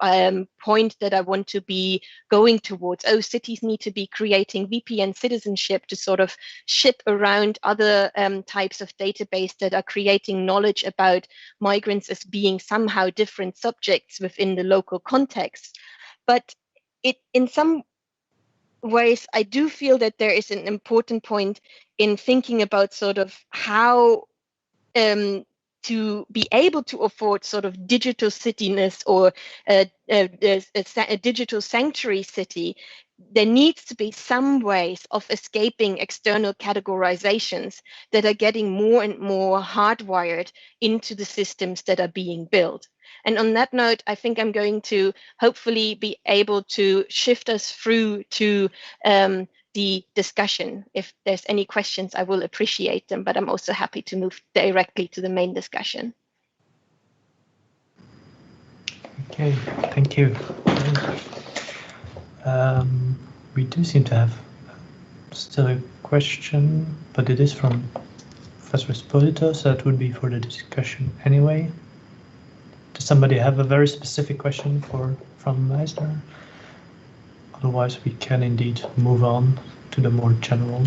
point that I want to be going towards. Oh, cities need to be creating VPN citizenship to sort of ship around other types of database that are creating knowledge about migrants as being somehow different subjects within the local context. But in some ways, I do feel that there is an important point in thinking about sort of how to be able to afford sort of digital cityness or a digital sanctuary city. There needs to be some ways of escaping external categorizations that are getting more and more hardwired into the systems that are being built. And on that note, I think I'm going to hopefully be able to shift us through to the discussion. If there's any questions, I will appreciate them, but I'm also happy to move directly to the main discussion. Okay, thank you. We do seem to have still a question, but it is from Professor Esposito, so that would be for the discussion anyway. Does somebody have a very specific question from Meisner? Otherwise, we can indeed move on to the more general.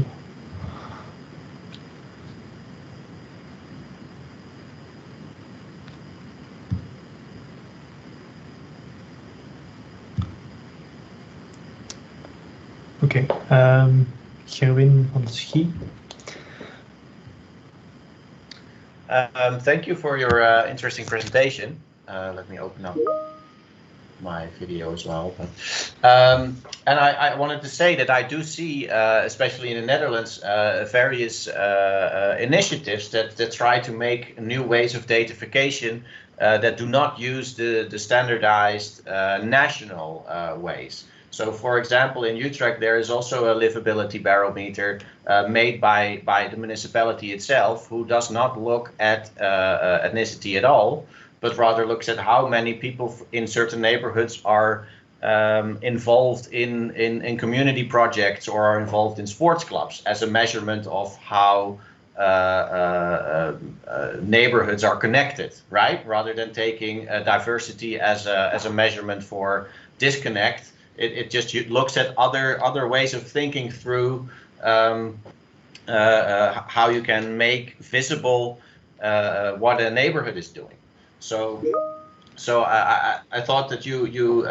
Okay, Gerwin van Schie. Thank you for your interesting presentation. Let me open up my video as well. And I wanted to say that I do see, especially in the Netherlands, various initiatives that try to make new ways of datafication that do not use the standardized national ways. So, for example, in Utrecht, there is also a livability barometer made by the municipality itself, who does not look at ethnicity at all, but rather looks at how many people in certain neighborhoods are involved in community projects or are involved in sports clubs as a measurement of how neighborhoods are connected, right? Rather than taking diversity as a measurement for disconnect. It just looks at other ways of thinking through how you can make visible what a neighborhood is doing. So I thought that you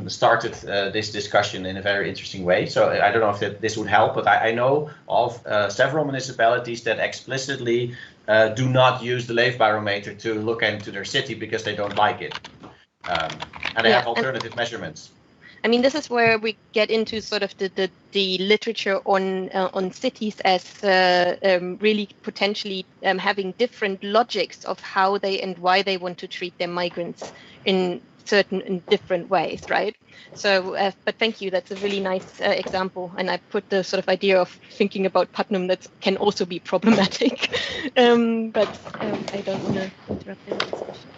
started this discussion in a very interesting way. So I don't know if this would help, but I know of several municipalities that explicitly do not use the leefbarometer to look into their city because they don't like it, and they have alternative measurements. I mean, this is where we get into sort of the literature on cities as really potentially having different logics of how they and why they want to treat their migrants in certain in different ways, right? So, but thank you. That's a really nice example, and I put the sort of idea of thinking about Putnam that can also be problematic. But I don't want to interrupt the discussion.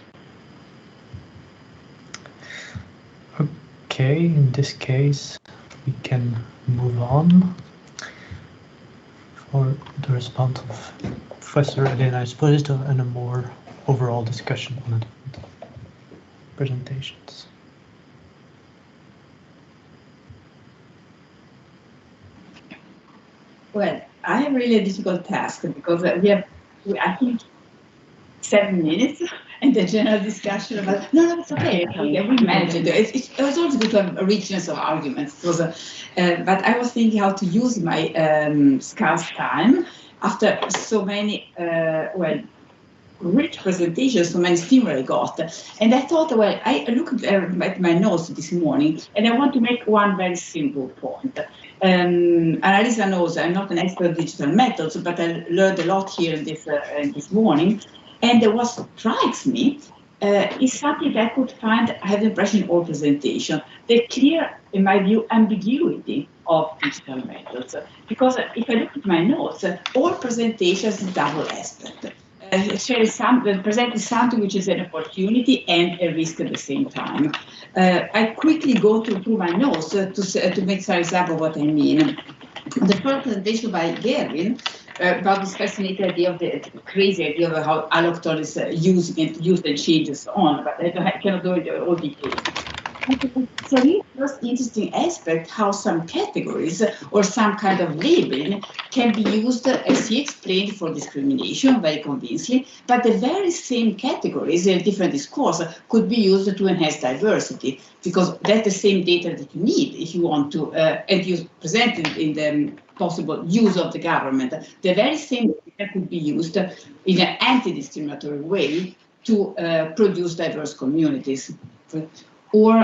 Okay, in this case, we can move on for the response of Professor Elena Esposito and a more overall discussion on the presentations. Well, I have really a difficult task because I think 7 minutes and the general discussion about no, it's okay. We manage it. It was also good to have a richness of arguments. It was but I was thinking how to use my scarce time after so many rich presentations, so many stimuli I got, and I thought, well, I looked at my notes this morning, and I want to make one very simple point. Annalisa knows I'm not an expert in digital methods, but I learned a lot here this morning. And what strikes me is something that I could find, I have the impression, in all presentation, the clear, in my view, ambiguity of digital methods. Because if I look at my notes, all presentations is double aspect. Presenting something which is an opportunity and a risk at the same time. I quickly go through my notes to make some example of what I mean. The first presentation by Gerwin about this fascinating idea of the crazy idea of how allochthon is used and changed and so on, but I cannot go into all details. It's a really first interesting aspect how some categories or some kind of labeling can be used, as he explained, for discrimination very convincingly, but the very same categories in a different discourse could be used to enhance diversity, because that's the same data that you need if you want to, and you present in the possible use of the government. The very same data could be used in an anti-discriminatory way to produce diverse communities. Or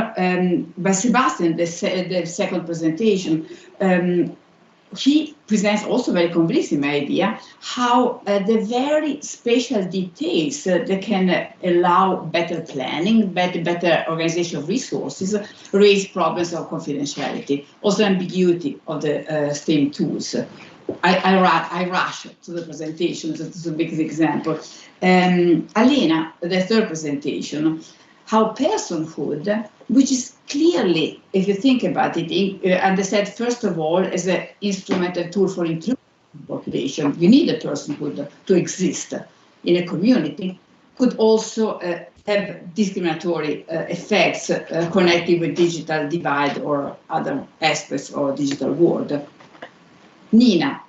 by Sebastian, the second presentation, he presents also very convincing idea how the very special details that can allow better planning, better organization of resources, raise problems of confidentiality, also ambiguity of the STEM tools. I rush to the presentation to make an example. Elena, the third presentation, how personhood, which is clearly, if you think about it, understood first of all as an instrumental tool for inclusion of population. You need a personhood to exist in a community, could also have discriminatory effects connected with digital divide or other aspects of digital world. Nina,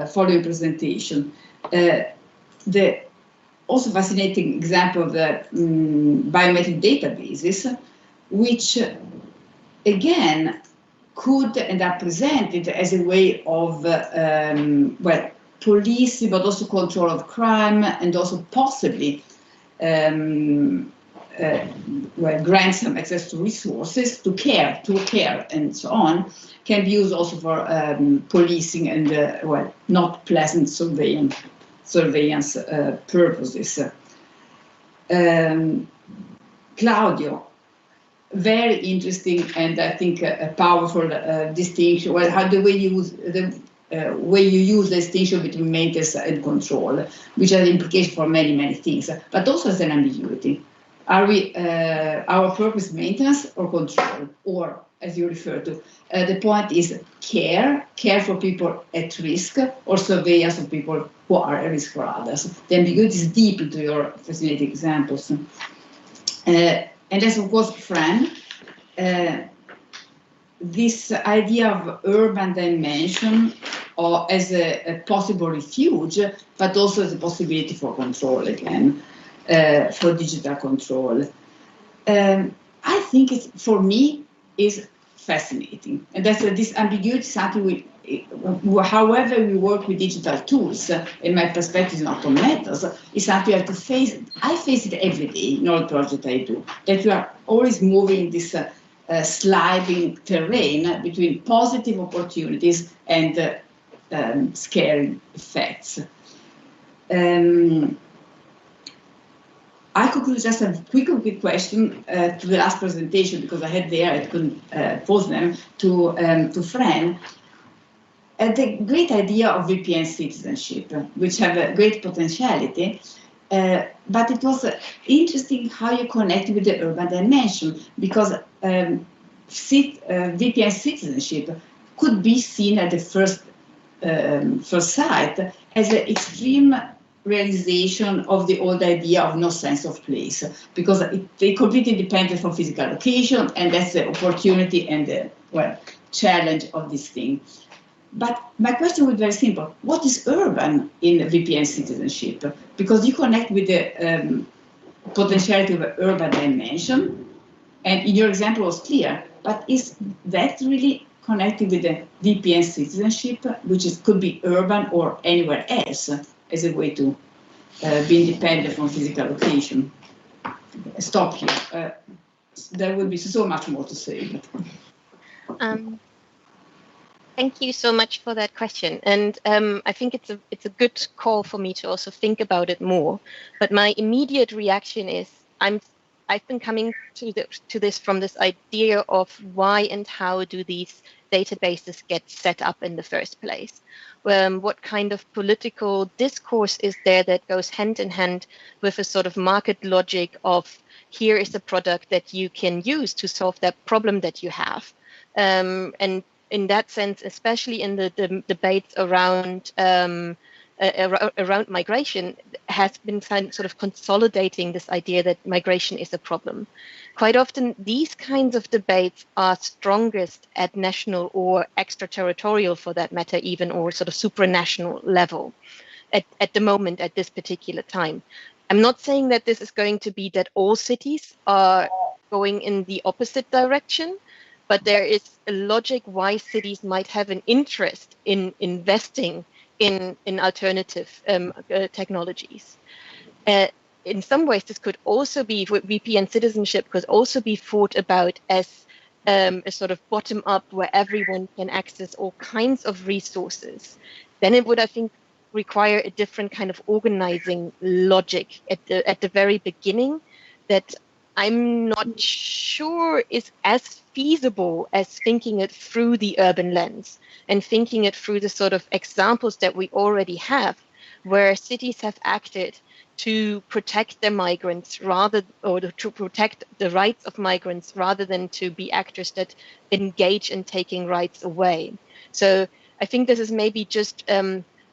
following presentation, the also fascinating example of the biometric databases, which again could and are presented as a way of policing, but also control of crime, and also possibly grant some access to resources, to care, and so on, can be used also for policing and not pleasant surveillance purposes. Claudio, very interesting and I think a powerful distinction. Well, how the way you use the distinction between maintenance and control, which has implications for many things, but also as an ambiguity. Are we our purpose maintenance or control, or as you refer to? The point is care for people at risk, or surveillance of people who are at risk for others. The ambiguity is deep into your fascinating examples. And as of course, Fran, this idea of urban dimension or as a possible refuge, but also as a possibility for control again, for digital control. I think it's, for me, is fascinating. And that's this ambiguity is something however we work with digital tools, in my perspective, not on methods, is something you have to face. I face it every day in all projects I do, that we are always moving this sliding terrain between positive opportunities and scary effects. I conclude just a quick question to the last presentation, because I had there, I couldn't pose them to Fran. The great idea of VPN citizenship, which have a great potentiality, but it was interesting how you connect with the urban dimension, because VPN citizenship could be seen at the first sight as an extreme realization of the old idea of no sense of place, because they completely independent from physical location, and that's the opportunity and the challenge of this thing. But my question would be very simple: what is urban in VPN citizenship? Because you connect with the potentiality of an urban dimension, and in your example was clear, but is that really connected with the VPN citizenship, which could be urban or anywhere else, as a way to be independent from physical location? Stop here. There will be so much more to say. Thank you so much for that question, and I think it's a good call for me to also think about it more. But my immediate reaction is I've been coming to this from this idea of why and how do these databases get set up in the first place. What kind of political discourse is there that goes hand in hand with a sort of market logic of here is a product that you can use to solve that problem that you have, and in that sense, especially in the debates around migration, has been sort of consolidating this idea that migration is a problem. Quite often, these kinds of debates are strongest at national or extraterritorial, for that matter, even, or sort of supranational level at the moment, at this particular time. I'm not saying that this is going to be that all cities are going in the opposite direction, but there is a logic why cities might have an interest in investing in alternative technologies. In some ways, this could also be, VPN citizenship could also be thought about as a sort of bottom-up where everyone can access all kinds of resources. Then it would, I think, require a different kind of organizing logic at the very beginning that I'm not sure is as feasible as thinking it through the urban lens and thinking it through the sort of examples that we already have, where cities have acted to protect their migrants or to protect the rights of migrants rather than to be actors that engage in taking rights away. So I think this is maybe just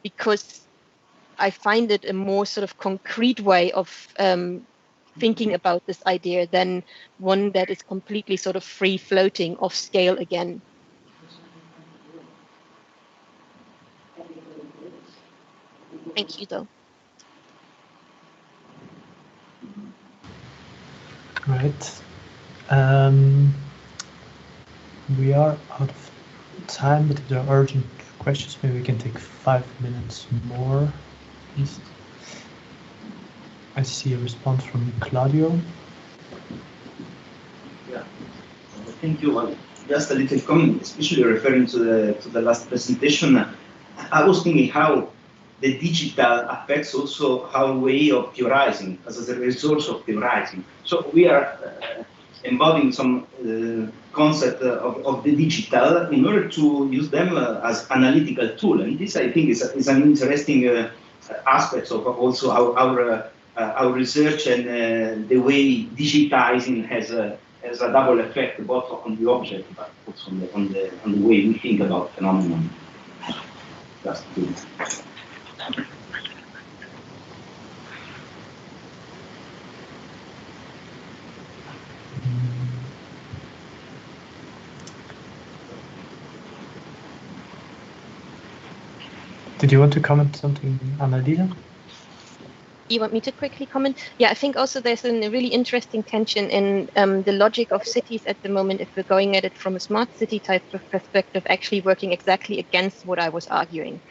because I find it a more sort of concrete way of thinking about this idea than one that is completely sort of free floating off scale again. Thank you, though. Right. We are out of time, but if there are urgent questions, maybe we can take 5 minutes more, at least. I see a response from Claudio. Yeah, thank you. Just a little comment, especially referring to the last presentation. I was thinking how the digital affects also our way of theorizing as a resource of theorizing. So we are embodying some concept of the digital in order to use them as analytical tool, and this I think is an interesting aspect of also our research and the way digitizing has a double effect both on the object but also on the way we think about phenomenon. Just to Did you want to comment something, Annalisa? You want me to quickly comment? Yeah, I think also there's a really interesting tension in the logic of cities at the moment, if we're going at it from a smart city type of perspective, actually working exactly against what I was arguing.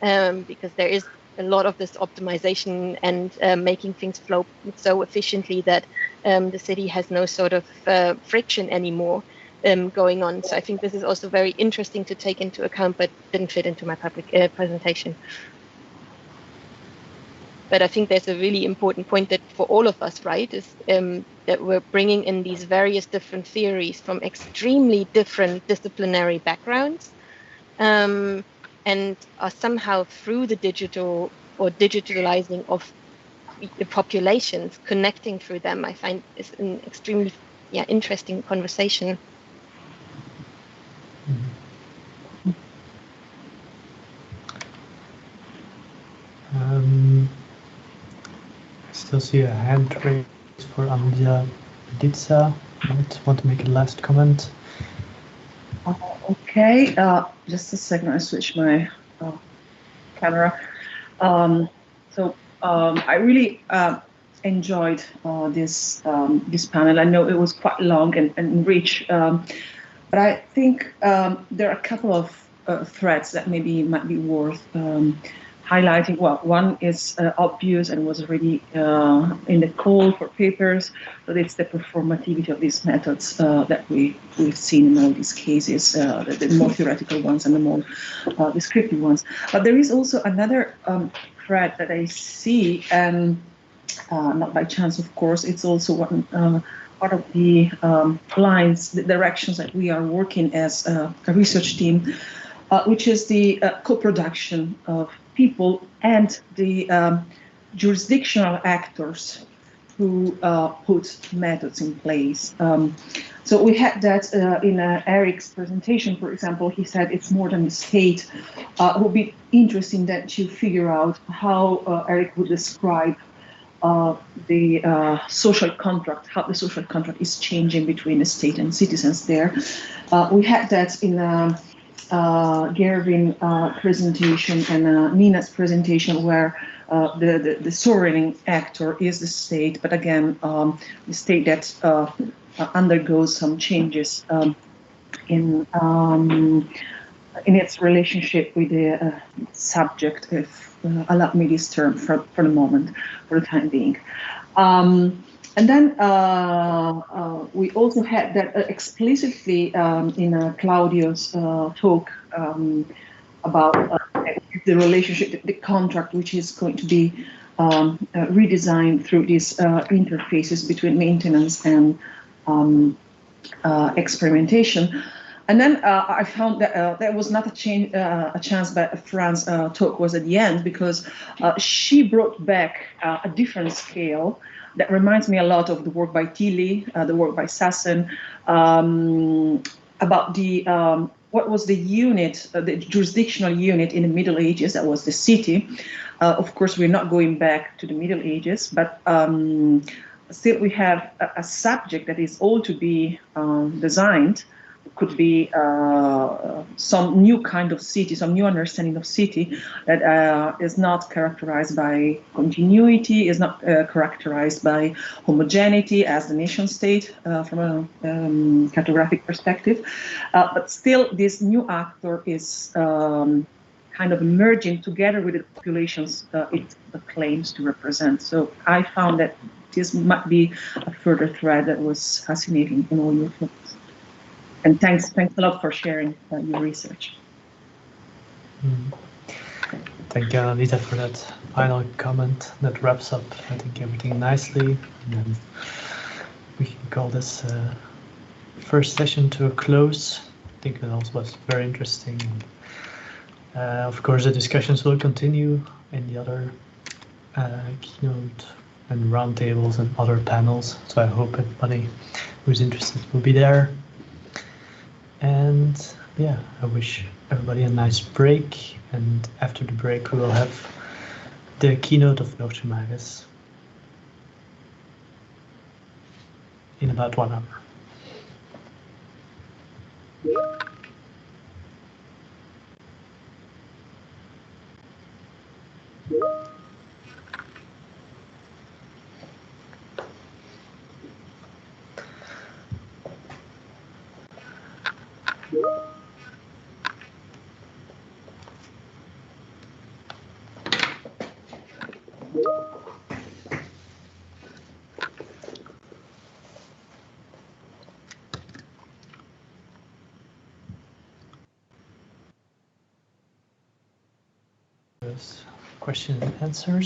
Because there is a lot of this optimization and making things flow so efficiently that the city has no sort of friction anymore going on. So I think this is also very interesting to take into account, but didn't fit into my public presentation. But I think there's a really important point that for all of us, right, is that we're bringing in these various different theories from extremely different disciplinary backgrounds, and are somehow through the digital or digitalizing of the populations, connecting through them. I find is an extremely interesting conversation. I still see a hand raised for Annalisa. Pelizza might want to make a last comment. Okay, just a second, I switch my camera. I really enjoyed this panel. I know it was quite long and rich, but I think there are a couple of threads that maybe might be worth highlighting. Well, one is obvious and was already in the call for papers, but it's the performativity of these methods that we've seen in all these cases, the more theoretical ones and the more descriptive ones. But there is also another thread that I see, and not by chance, of course, it's also one part of the lines, the directions that we are working as a research team, which is the co-production of people and the jurisdictional actors who put methods in place. So we had that in Eric's presentation, for example. He said it's more than the state. It would be interesting that to figure out how Eric would describe the social contract, how the social contract is changing between the state and citizens there. We had that in Gervin's presentation and Nina's presentation, where the sovereign actor is the state, but again, the state that undergoes some changes in its relationship with the subject, if allow me this term for the moment, for the time being. And then we also had that explicitly in Claudio's talk about the relationship, the contract, which is going to be redesigned through these interfaces between maintenance and experimentation. And then I found that there was not a chance, but Fran's talk was at the end, because she brought back a different scale that reminds me a lot of the work by Tilly, the work by Sassen, about the what was the unit, the jurisdictional unit in the Middle Ages. That was the city. Of course, we're not going back to the Middle Ages, but still we have a subject that is all to be designed. Could be some new kind of city, some new understanding of city that is not characterized by continuity, is not characterized by homogeneity as the nation state from a cartographic perspective. But still, this new actor is kind of emerging together with the populations it claims to represent. So I found that this might be a further thread that was fascinating in all your talks. And thanks a lot for sharing your research. Thank you, Annalisa, for that final comment that wraps up, I think, everything nicely. And then we can call this first session to a close. I think it also was very interesting. Of course, the discussions will continue in the other keynote and roundtables and other panels. So I hope everybody who's interested will be there. And yeah, I wish everybody a nice break. And after the break, we will have the keynote of Dr. Magus in about 1 hour. Questions and answers.